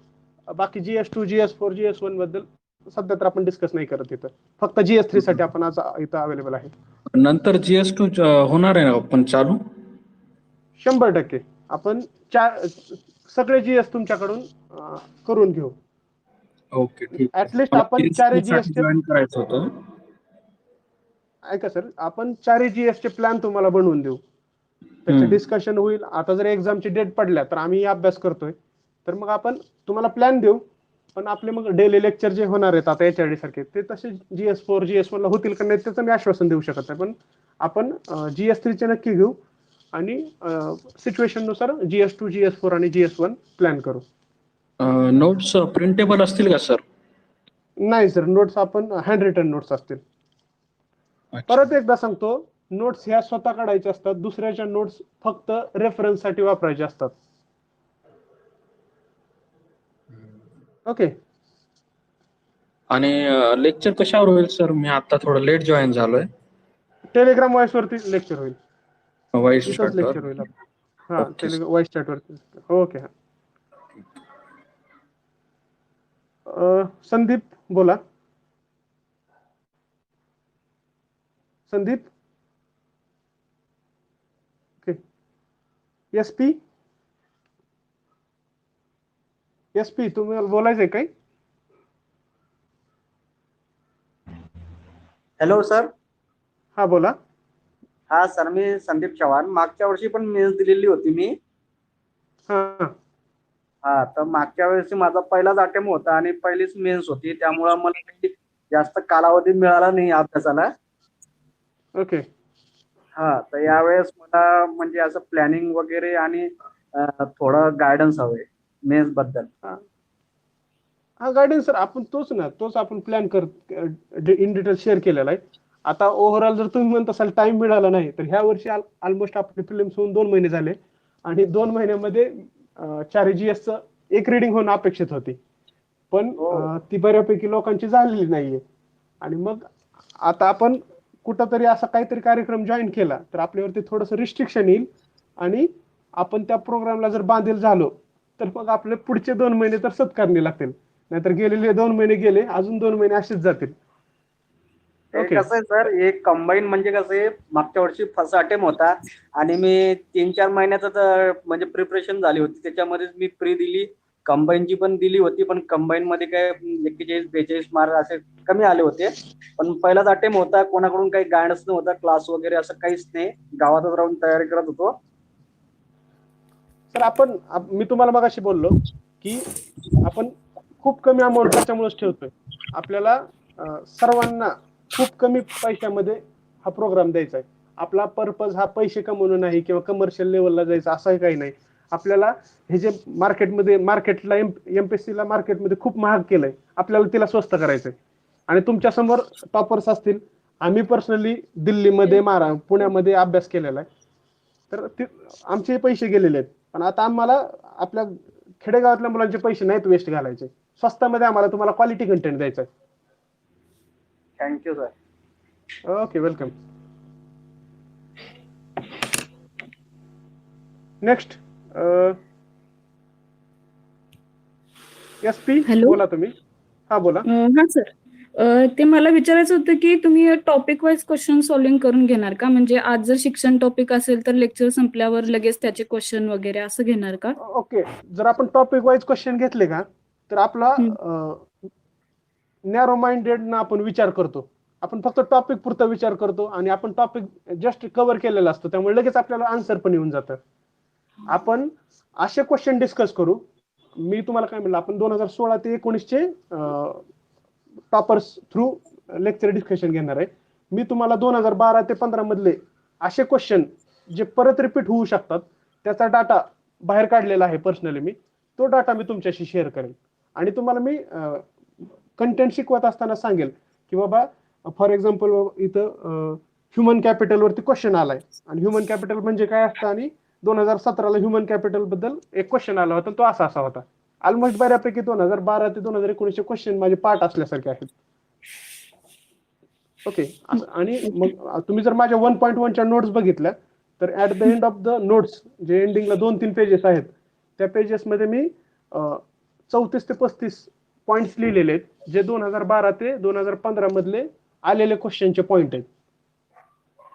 [SPEAKER 1] बाकी GS2 GS4 GS1 बद्दल सध्या तर आपण डिस्कस नाही करत इथं. फक्त GS3 साठी आपण आज इथं अवेलेबल आहे.
[SPEAKER 5] नंतर GS2 होणार आहे ना पण चालू?
[SPEAKER 1] 100% आपण सगळे GS तुमच्याकडून करून घेऊ.
[SPEAKER 5] ओके, ठीक आहे.
[SPEAKER 1] ऍटलिस्ट
[SPEAKER 5] मला
[SPEAKER 1] आपण
[SPEAKER 5] GS3
[SPEAKER 1] 4
[SPEAKER 5] साठी
[SPEAKER 1] GS
[SPEAKER 5] जॉईन करायचं होतं.
[SPEAKER 1] ऐका सर, आपण 4 GS चे प्लॅन तुम्हाला बनवून देऊ. त्याचे डिस्कशन होईल. आता जर एक्झामची डेट पडल्या तर आम्ही अभ्यास करतोय, तर मग आपण तुम्हाला प्लॅन देऊ. पण आपले मग डेली लेक्चर जे होणार आहेत आता HRD सारखे, ते तसे GS4 GS1 ला होतील का नाही त्याचं मी आश्वासन देऊ शकत नाही. पण आपण GS3 चे नक्की घेऊ आणि सिच्युएशन नुसार GS2 GS4 आणि GS1 प्लॅन करू.
[SPEAKER 5] नोट्स प्रिंटेबल असतील का सर?
[SPEAKER 1] नाही सर, नोट्स आपण हँड रिटन नोट्स असतील. परत एकदा सांगतो, नोट्स ह्या स्वतः काढायच्या असतात. दुसऱ्याच्या नोट्स फक्त रेफरन्स साठी वापरायचे असतात. ओके.
[SPEAKER 5] आणि लेक्चर कशावर होईल सर? मी आता थोडं लेट जॉईन झालोय.
[SPEAKER 1] टेलिग्राम व्हॉइस वरती लेक्चर होईल.
[SPEAKER 5] व्हॉइस
[SPEAKER 1] इथंच
[SPEAKER 5] चॅटवर.
[SPEAKER 1] लेक्चर होईल. हा,
[SPEAKER 5] ओके.
[SPEAKER 1] व्हॉइस चॅट वरती. ओके. हा, संदीप बोला. संदीप. ओके. SP तुम्हाला बोलायचंय काही?
[SPEAKER 6] Hello sir.
[SPEAKER 1] हा बोला.
[SPEAKER 6] हा सर, मी संदीप चव्हाण. मागच्या वर्षी पण मेन्स दिलेली होती मी.
[SPEAKER 1] हा.
[SPEAKER 6] हा, तर मागच्या वेळेस माझा पहिलाच अटेम्प्ट होता आणि पहिलीच मेन्स होती, त्यामुळे मला काही जास्त कालावधी मिळाला नाही अभ्यासाला.
[SPEAKER 1] ओके.
[SPEAKER 6] हा, तर यावेळेस मला म्हणजे असं प्लॅनिंग वगैरे आणि थोडं गायडन्स हवंय मेन्स बद्दल.
[SPEAKER 1] हा गायडन्स सर, आपण तोच आपण प्लॅन इन डिटेल शेअर केलेला आहे. आता ओव्हरऑल जर तुम्ही म्हणत असाल टाइम मिळाला नाही, तर ह्या वर्षी ऑलमोस्ट आपले फिल्म्स होऊन 2 महिने झाले आणि 2 महिन्यामध्ये 4 GS एक रिडिंग होणं अपेक्षित होती, पण ती बऱ्यापैकी लोकांची झालेली नाहीये. आणि मग आता आपण कुठंतरी असा काहीतरी कार्यक्रम जॉईन केला तर आपल्यावरती थोडंसं रिस्ट्रिक्शन येईल आणि आपण त्या प्रोग्रामला जर बांधील झालो तर मग आपले पुढचे 2 महिने तर सत्कारणी लागतील. नाहीतर गेलेले 2 महिने गेले, अजून 2 महिने असेच जातील.
[SPEAKER 6] कसं आहे सर, एक कंबाईन म्हणजे कसं आहे, मागच्या वर्षी फर्स्ट अटेम्प्ट होता आणि मी 3-4 महिन्याचं म्हणजे प्रिपरेशन झाली होती. त्याच्यामध्ये मी प्री दिली, कंबाईनची पण दिली होती, पण कंबाईन मध्ये काय 41-42 मार्क असे कमी आले होते. पण पहिलाच अटेम्प्ट होता, कोणाकडून काही गायडन्स नव्हता, क्लास वगैरे असं काहीच नाही, गावातच राहून तयारी करत होतो.
[SPEAKER 1] सर, मी तुम्हाला मगाशी बोललो की आपण खूप कमी अमाऊंट त्याच्यामुळेच ठेवतोय. आपल्याला सर्वांना खूप कमी पैशामध्ये हा प्रोग्राम द्यायचा आहे. आपला पर्पज हा पैसे कमवणं नाही किंवा कमर्शियल लेवलला जायचं असंही काही नाही. आपल्याला हे जे मार्केटला MPSC ला मार्केटमध्ये खूप महाग केलंय, आपल्याला तिला स्वस्त करायचंय. आणि तुमच्या समोर टॉपर्स असतील. आम्ही पर्सनली दिल्लीमध्ये पुण्यामध्ये अभ्यास केलेला आहे, तर आमचे पैसे गेलेले आहेत. पण आता आम्हाला आपल्या खेडेगावातल्या मुलांचे पैसे नाहीत वेस्ट घालायचे. स्वस्तामध्ये आम्हाला तुम्हाला क्वालिटी कंटेंट द्यायचा आहे.
[SPEAKER 6] Thank you sir.
[SPEAKER 1] Okay, welcome. Next SP
[SPEAKER 7] hello.
[SPEAKER 1] बोला तुम्ही. हा बोला.
[SPEAKER 7] हा सर, ते मला विचारायचं होतं की तुम्ही टॉपिक वाईज क्वेश्चन सॉल्विंग करून घेणार का? म्हणजे आज जर शिक्षण टॉपिक असेल तर लेक्चर संपल्यावर लगेच त्याचे क्वेश्चन वगैरे असं घेणार का?
[SPEAKER 1] ओके, जर आपण टॉपिक वाईज क्वेश्चन घेतले का तर आपला नॅरो माइंडेड ना आपण विचार करतो. आपण फक्त टॉपिक पुरता विचार करतो आणि आपण टॉपिक जस्ट कव्हर केलेला असतो, त्यामुळे लगेच आपल्याला आन्सर पण येऊन जातं. आपण असे क्वेश्चन डिस्कस करू. मी तुम्हाला काय म्हणलं, आपण 2016 ते 19 चे टॉपर्स थ्रू लेक्चर डिस्कशन घेणार आहे. मी तुम्हाला 2012 ते 15 मधले असे क्वेश्चन जे परत रिपीट होऊ शकतात त्याचा डाटा बाहेर काढलेला आहे पर्सनली. मी तो डाटा तुमच्याशी शेअर करेन आणि तुम्हाला मी कंटेंट शिकवत असताना सांगेल की बाबा फॉर एक्झाम्पल इथं ह्युमन कॅपिटल वरती क्वेश्चन आलाय आणि ह्युमन कॅपिटल म्हणजे काय असतं आणि 2017 ला ह्युमन कॅपिटल बद्दल एक क्वेश्चन आला होता, तो असा होता. ऑलमोस्ट बऱ्यापैकी 2012 ते 2019 क्वेश्चन माझे पार्ट असल्यासारखे आहेत. ओके, आणि मग तुम्ही जर माझ्या 1.1 च्या नोट्स बघितल्या तर at the end of the notes जे एंडिंगला 2-3 पेजेस आहेत, त्या पेजेस मध्ये मी 34 ते 35 पॉइंट्स लिहिलेले आहेत, जे 2012 ते 2015 मधले आलेले क्वेश्चनचे पॉइंट आहेत,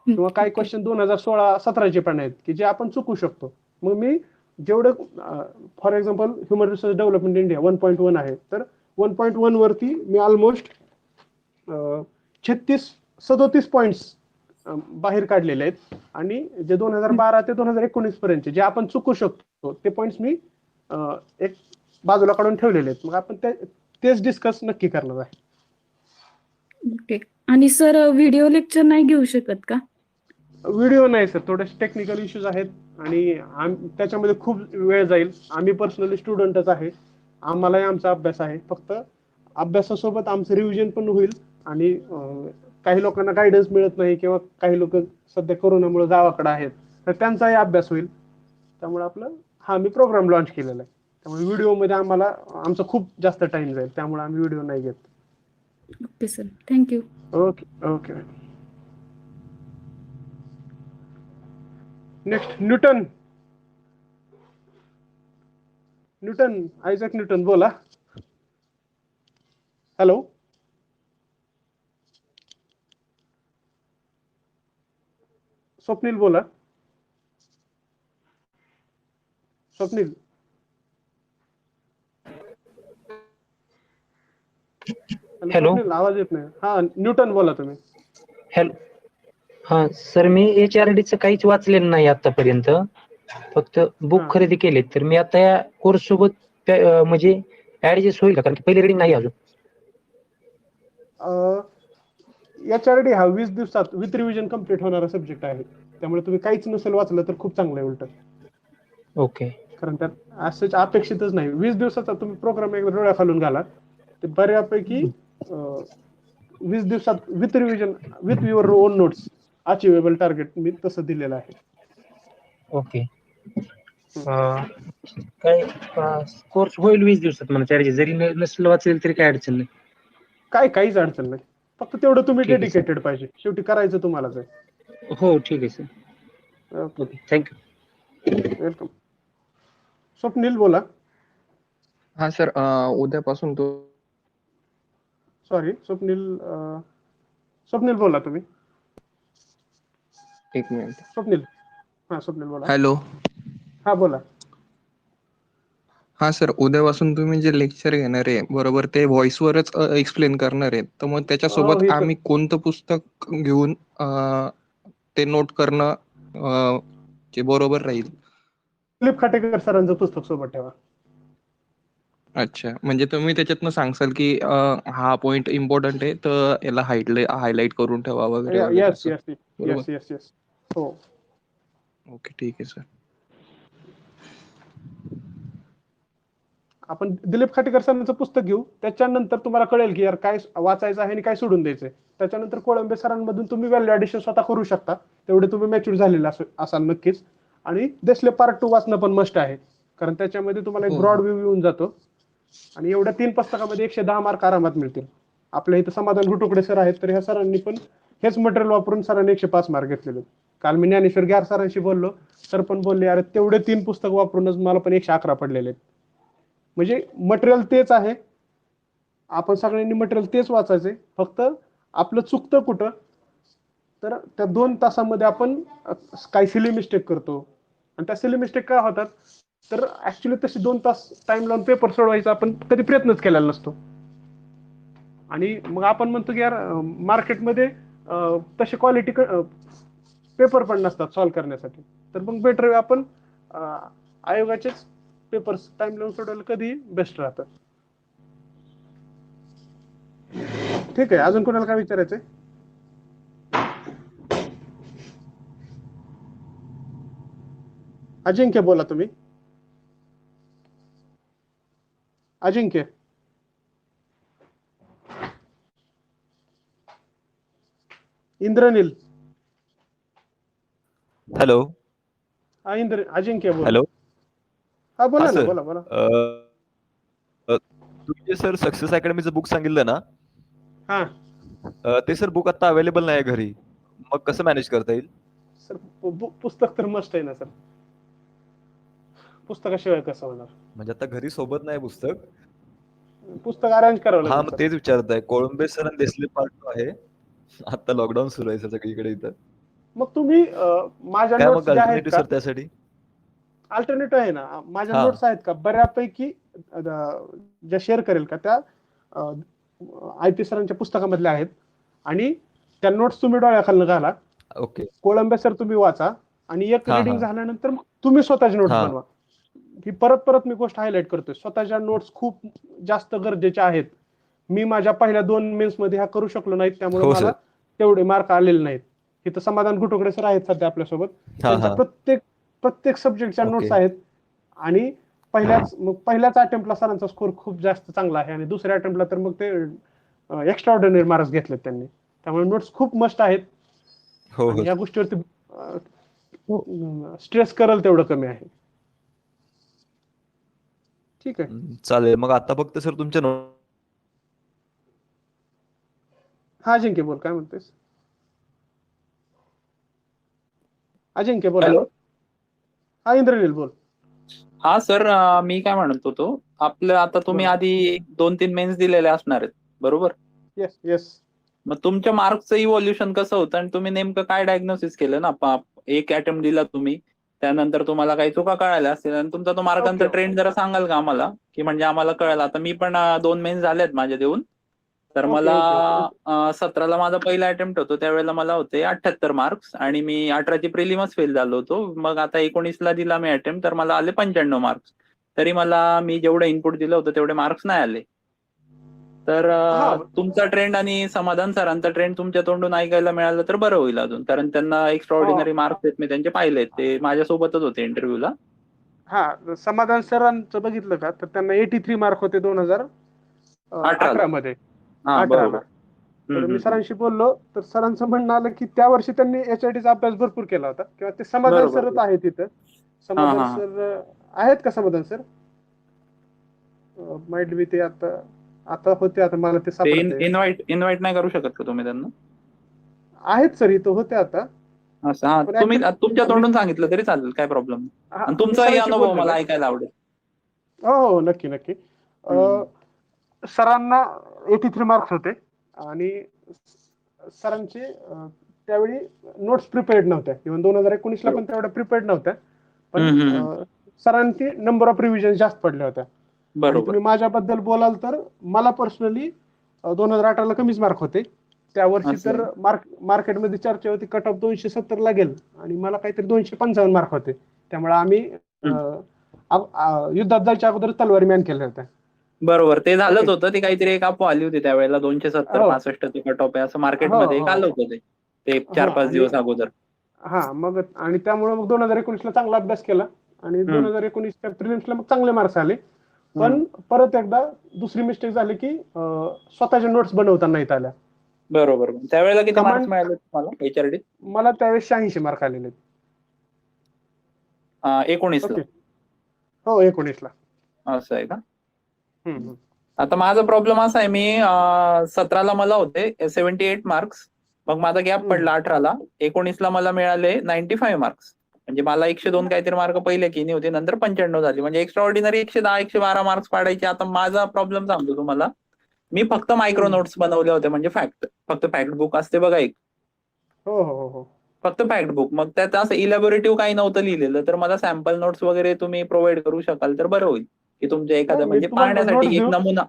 [SPEAKER 1] किंवा काही क्वेश्चन 2016-17 पण आहेत की जे आपण चुकू शकतो. मग मी जेवढं for example human resource development India 1.1 आहे, तर 1.1 वरती मी ऑलमोस्ट 37 पॉइंट्स बाहेर काढलेले आहेत, आणि जे 2012 ते 2019 पर्यंत जे आपण चुकू शकतो ते पॉइंट्स मी एक बाजूला काढून ठेवलेले आहेत. मग आपण तेच डिस्कस नक्की करणार आहे.
[SPEAKER 7] ओके. आणि सर व्हिडिओ लेक्चर नाही घेऊ शकत का?
[SPEAKER 1] व्हिडिओ नाही सर, थोडेसे टेक्निकल इश्यूज आहेत आणि त्याच्यामध्ये खूप वेळ जाईल. आम्ही पर्सनली स्टुडंटच आहे, आम्हालाही आमचा अभ्यास आहे. फक्त अभ्यासासोबत आमचं रिव्हिजन पण होईल, आणि काही लोकांना गायडन्स मिळत नाही, किंवा काही लोक सध्या कोरोनामुळे गावाकडे आहेत, तर त्यांचाही अभ्यास होईल. त्यामुळे मी प्रोग्राम लॉन्च केलेला आहे. त्यामुळे व्हिडिओमध्ये आमचा खूप जास्त टाइम जाईल, त्यामुळे आम्ही व्हिडिओ नाही घेत.
[SPEAKER 7] Okay sir, thank you.
[SPEAKER 1] Okay okay. Next Newton Isaac Newton, बोला. हॅलो. स्वप्नील बोला. स्वप्नील.
[SPEAKER 8] हॅलो.
[SPEAKER 1] स्वप्नील, आवाज येत नाही. हा, न्यूटन बोला तुम्ही.
[SPEAKER 8] हॅलो. हा सर, मी HRDचं काहीच वाचलेलं नाही आतापर्यंत, फक्त बुक
[SPEAKER 1] हा.
[SPEAKER 8] खरेदी केले. तर मी आता या कोर्स सोबत म्हणजे ऍडजस्ट होईल का? कारण की पहिली रीडिंग नाही अजून.
[SPEAKER 1] HRD हा 20 दिवसात विथ रिव्हिजन कम्प्लीट होणारा सब्जेक्ट आहे, त्यामुळे तुम्ही काहीच नसेल वाचलं तर खूप चांगलं आहे उलट.
[SPEAKER 8] ओके.
[SPEAKER 1] कारण त्यात असंच अपेक्षितच नाही. 20 दिवसाचा तुम्ही प्रोग्राम एकदा डोळ्या खालून घाला, ते बऱ्यापैकी 20 दिवसात with revision with your own notes achievable target मी तसं दिलेलं आहे.
[SPEAKER 8] ओके. काय कोर्स होईल 20 दिवसात म्हणा चार्जेस, जरी नसलं वाचेल तरी काय अडचण नाही.
[SPEAKER 1] काहीच अडचण नाही, फक्त तेवढं तुम्ही
[SPEAKER 8] ठीक आहे, सर.
[SPEAKER 1] डेडिकेटेड पाहिजे. शेवटी करायचं तुम्हालाच आहे.
[SPEAKER 8] हो, ठीक आहे sir.
[SPEAKER 1] Okay,
[SPEAKER 8] okay, thank you.
[SPEAKER 1] Welcome. Swapnil बोला.
[SPEAKER 9] हा सर, उद्यापासून तो
[SPEAKER 1] सॉरी स्वप्नील बोला तुम्ही.
[SPEAKER 9] एक मिनिट.
[SPEAKER 1] स्वप्नील. हा, स्वप्नील बोला.
[SPEAKER 9] हॅलो.
[SPEAKER 1] हा, बोला.
[SPEAKER 9] हा सर, उद्यापासून तुम्ही जे लेक्चर घेणार आहे बरोबर, ते व्हॉइसवरच एक्सप्लेन करणार आहे, तर मग त्याच्यासोबत
[SPEAKER 1] हे
[SPEAKER 9] आम्ही कोणतं पुस्तक घेऊन ते नोट करणं जे बरोबर राहील?
[SPEAKER 1] दिलीप खाटेकर सरांचं पुस्तक सोबत ठेवा.
[SPEAKER 9] अच्छा, म्हणजे तुम्ही त्याच्यातनं सांगसाल की हा पॉइंट इम्पॉर्टंट आहे, तर याला हायलाइट करून ठेवा वगैरे वगैरे
[SPEAKER 1] यस
[SPEAKER 9] असं.
[SPEAKER 1] यस
[SPEAKER 9] बरोबर.
[SPEAKER 1] Yes yes yes. हो.
[SPEAKER 9] ओके, ठीक आहे सर.
[SPEAKER 1] आपण दिलीप खाटेकर सरांचं पुस्तक घेऊ, त्याच्यानंतर तुम्हाला कळेल की यार काय वाचायचं आहे आणि काय सोडून द्यायचंय. त्याच्यानंतर कोळंबे सरांमधून तुम्ही व्हॅल्यू ॲडिशन स्वतः करू शकता, तेवढे तुम्ही मॅच्युअर झालेला असाल नक्कीच. आणि देसले पार्ट 2 वाचणं पण मस्ट आहे, कारण त्याच्यामध्ये तुम्हाला एक
[SPEAKER 9] हो.
[SPEAKER 1] ब्रॉड व्ह्यू येऊन जातो. आणि एवढ्या 3 पुस्तकामध्ये 110 मार्क आरामात मिळतील. आपल्या इथं समाधान घुटुकडे सर आहेत, तर ह्या सरांनी पण हेच मटेरियल वापरून सरांनी 105 मार्क घेतलेले. काल मी ज्ञानेश्वर ग्यार सरांशी बोललो, सर पण बोलले अरे तेवढे 3 पुस्तक वापरूनच मला पण 111 पडलेले आहेत. म्हणजे मटेरियल तेच आहे, आपण सगळ्यांनी मटेरियल तेच वाचायचे. फक्त आपलं चुकतं कुठं, तर त्या 2 तासामध्ये आपण काही सिली मिस्टेक करतो, आणि त्या सिली मिस्टेक काय होतात, तर ऍक्च्युली तशी 2 तास टाइम लावून पेपर सोडवायचा आपण कधी प्रयत्नच केलेला नसतो. आणि मग आपण म्हणतो की यार मार्केटमध्ये तसे क्वालिटी पेपर पण नसतात सॉल्व्ह करण्यासाठी, तर मग बेटर आपण आयोगाचेच पेपर्स टाइम लावून सोडवलं कधी बेस्ट राहतं. ठीक आहे, अजून कोणाला काय विचारायचंय? अजिंक्य बोला तुम्ही. अजिंक्य. इंद्रनील.
[SPEAKER 10] हॅलो.
[SPEAKER 1] हा, अजिंक्य बोला.
[SPEAKER 10] हॅलो.
[SPEAKER 1] हा, बोला ना,
[SPEAKER 10] सर.
[SPEAKER 1] बोला बोला.
[SPEAKER 10] तुम्ही जे सर सक्सेस अकॅडमीचं बुक सांगितलं ना,
[SPEAKER 1] हा
[SPEAKER 10] ते सर बुक आता अवेलेबल नाही घरी, मग कसं मॅनेज करता येईल?
[SPEAKER 1] सर, पुस्तक तर मस्ट आहे ना सर, पुस्तकाशिवाय कसं होणार?
[SPEAKER 10] म्हणजे आता घरी सोबत नाही पुस्तक,
[SPEAKER 1] पुस्तक अरेंज करावं
[SPEAKER 10] हा
[SPEAKER 1] लागेल
[SPEAKER 10] मग
[SPEAKER 1] सर.
[SPEAKER 10] तेच विचारत आहे. कोळंबे सर आणि देसले पार्ट 2 आहे. आता लॉकडाऊन सुरू आहे सर सगळीकडे इथं.
[SPEAKER 1] मग तुम्ही माझ्या
[SPEAKER 10] काय
[SPEAKER 1] नोट्स
[SPEAKER 10] मग
[SPEAKER 1] ज्या आहेत
[SPEAKER 10] अल्टरनेटिव्ह
[SPEAKER 1] का,
[SPEAKER 10] सर त्यासाठी?
[SPEAKER 1] अल्टरनेटिव्ह आहे ना, माझ्या
[SPEAKER 10] हा.
[SPEAKER 1] नोट्स आहेत का बऱ्यापैकी ज्या शेअर करेल का त्या IP सरांच्या पुस्तकामधल्या आहेत, आणि त्या नोट्स तुम्ही डोळ्याखालनं घाला.
[SPEAKER 10] ओके.
[SPEAKER 1] कोळंबे सर तुम्ही वाचा, आणि एक
[SPEAKER 10] हा,
[SPEAKER 1] रिडिंग
[SPEAKER 10] हा.
[SPEAKER 1] झाल्यानंतर मग तुम्ही स्वतःची नोट्स
[SPEAKER 10] हा.
[SPEAKER 1] बनवा. ही परत परत मी गोष्ट हायलाइट करतोय, स्वतःच्या नोट्स खूप जास्त गरजेच्या आहेत. मी माझ्या पहिल्या 2 मेन्स मध्ये ह्या करू शकलो नाहीत, त्यामुळे
[SPEAKER 10] हो,
[SPEAKER 1] मला
[SPEAKER 10] सर.
[SPEAKER 1] तेवढे मार्क आलेले नाहीत. इथं समाधान घुटुकडे सर आहेत सध्या आपल्यासोबत.
[SPEAKER 10] हा,
[SPEAKER 1] त्यांच्या
[SPEAKER 10] हा.
[SPEAKER 1] प्रत्येक सब्जेक्टच्या
[SPEAKER 10] ओके.
[SPEAKER 1] नोट्स आहेत, आणि पहिल्याच अटेम्प्टला सरांचा स्कोर खूप जास्त चांगला आहे, आणि दुसऱ्या अटेम्प्टला तर मग ते एक्स्ट्राऑर्डिनरी मार्क्स घेतलेत त्यांनी. त्यामुळे नोट्स खूप मस्ट आहेत,
[SPEAKER 10] हो,
[SPEAKER 1] आणि
[SPEAKER 10] हो.
[SPEAKER 1] या गोष्टीवरती स्ट्रेस करल तेवढं कमी आहे. ठीक आहे.
[SPEAKER 10] चालेल. मग आता फक्त सर तुमच्या
[SPEAKER 1] हा अजिंक्य बोल, काय म्हणतेस? अजिंक्य बोल.
[SPEAKER 11] हॅलो.
[SPEAKER 1] हा इंद्रनील बोल.
[SPEAKER 11] हा सर, मी काय म्हणत होतो, आपलं आता तुम्ही
[SPEAKER 1] बोला.
[SPEAKER 11] आधी 2-3 मेन्स दिलेले असणार आहेत, बरोबर?
[SPEAKER 1] येस.
[SPEAKER 11] मग तुमच्या मार्क्सचं इव्होल्युशन कसं होतं, आणि तुम्ही नेमकं काय डायग्नोसिस केलं ना? एक अटेम्प्ट दिला तुम्ही, त्यानंतर तुम्हाला काही चुका कळाल्या असतील, आणि तुमचा तो मार्कांचा
[SPEAKER 1] ओके.
[SPEAKER 11] ट्रेंड जरा सांगाल का आम्हाला, की म्हणजे आम्हाला कळलं. आता मी पण 2 मेन्स झालेत माझे देऊन. तर
[SPEAKER 1] ओके,
[SPEAKER 11] मला
[SPEAKER 1] ओके.
[SPEAKER 11] 17ला माझा पहिला अटेम्प्ट होतो, त्यावेळेला मला होते 78 मार्क्स, आणि मी 18ची प्रिलिमच फेल झालो होतो. मग आता 19ला दिला मी अटेम्प्ट, तर मला आले 95 मार्क्स. तरी मी जेवढं इनपुट दिलं होतं तेवढे मार्क्स नाही आले. तर
[SPEAKER 1] हा.
[SPEAKER 11] तुमचा ट्रेंड आणि समाधान सरांचा ट्रेंड तुमच्या तोंडून ऐकायला मिळालं तर बरं होईल अजून, कारण त्यांना एक्स्ट्राऑर्डिनरी मार्क्स आहेत, मी त्यांचे पाहिलेत, ते माझ्यासोबतच होते इंटरव्ह्यूला.
[SPEAKER 1] हा, समाधान सरांचं बघितलं का, तर त्यांना 83 मार्क होते 2018 मध्ये.
[SPEAKER 11] हा,
[SPEAKER 1] 18ला.
[SPEAKER 11] बरोबर.
[SPEAKER 1] तर मी सरांशी बोललो, तर सरांचं म्हणणं आलं की त्या वर्षी त्यांनी HIDचा अभ्यास भरपूर केला होता, किंवा ते समाधान
[SPEAKER 11] बरोबर.
[SPEAKER 1] सरच आहेत तिथं. समाधान
[SPEAKER 11] हा.
[SPEAKER 1] सर आहेत का समाधान सर? माइट बी ते आता होते, आता मला ते
[SPEAKER 11] ते
[SPEAKER 1] सापडते.
[SPEAKER 11] इन्व्हाइट नाही करू शकत का तुम्ही त्यांना?
[SPEAKER 1] आहेत सर, इथं होते आता.
[SPEAKER 11] असं, हा,
[SPEAKER 1] पण
[SPEAKER 11] तुम्ही
[SPEAKER 1] actually
[SPEAKER 11] तुमच्या तोंडून सांगितलं तरी चालेल, काय प्रॉब्लेम नाही.
[SPEAKER 1] हा,
[SPEAKER 11] आणि
[SPEAKER 1] मी
[SPEAKER 11] तुमचाही
[SPEAKER 1] सरांशी
[SPEAKER 11] अनुभव
[SPEAKER 1] बोललेलो.
[SPEAKER 11] मला ऐकायला आवडेल.
[SPEAKER 1] हो, नक्की. सरांना 83 मार्क्स होते, आणि सरांचे त्यावेळी नोट्स प्रिपेअर्ड नव्हत्या, किंवा 2019ला पण तेवढ्या प्रिपेअर्ड नव्हत्या, पण सरांची नंबर ऑफ रिव्हिजन जास्त पडल्या होत्या. आणि
[SPEAKER 11] बरोबर.
[SPEAKER 1] तुम्ही माझ्याबद्दल बोलाल तर मला पर्सनली 2018ला कमीच मार्क होते. त्या वर्षी
[SPEAKER 11] असं
[SPEAKER 1] तर मार्केटमध्ये चर्चा होती कट ऑफ 270 लागेल, आणि मला काहीतरी 255 मार्क होते. त्यामुळे आम्ही युद्धात जायच्या अगोदर तलवारी मॅन केल्या होत्या.
[SPEAKER 11] बरोबर, ते झालंच
[SPEAKER 1] ओके.
[SPEAKER 11] होतं. ती काहीतरी एक अफवा आली होती त्यावेळेला, 270-65 ते कट ऑफ आहे असं मार्केटमध्ये एक आलं होतं ते 4-5 दिवस अगोदर.
[SPEAKER 1] हा, मग आणि त्यामुळे मग 2019ला चांगला अभ्यास केला, आणि 2019च्या प्रिलिम्सला मग चांगले मार्क्स आले. पण परत एकदा दुसरी मिस्टेक झाली की स्वतःच्या नोट्स बनवता नाहीत आल्या.
[SPEAKER 11] बरोबर. त्यावेळेला किती मार्क्स मिळाले तुम्हाला HRD?
[SPEAKER 1] मला त्यावेळेस 86 मार्क आलेले.
[SPEAKER 11] 19ला?
[SPEAKER 1] हो, 19ला.
[SPEAKER 11] असं आहे का? आता माझा प्रॉब्लेम असा आहे, मी 17ला मला होते 78 मार्क्स, मग माझा गॅप पडला 18ला. 19ला मला मिळाले 95 मार्क्स, म्हणजे मला 102 काहीतरी मार्क पहिले किनी होते, नंतर 95 झाले, म्हणजे एक्स्ट्रा ऑर्डिनरी 110-112 मार्क्स पाडायचे. आता माझा प्रॉब्लेम सांगतो तुम्हाला, मी फक्त मायक्रो नोट्स बनवले होते, म्हणजे फक्त फॅक्ट बुक असते बघा एक.
[SPEAKER 1] हो.
[SPEAKER 11] फक्त फॅक्ट बुक, मग त्यात असं इलॅबोरेटिव्ह काही नव्हतं लिहिलेलं. तर मला सॅम्पल नोट्स वगैरे तुम्ही प्रोव्हाइड करू शकाल तर बरं होईल, की तुमच्या एखाद्या म्हणजे पाहण्यासाठी एक नमुना.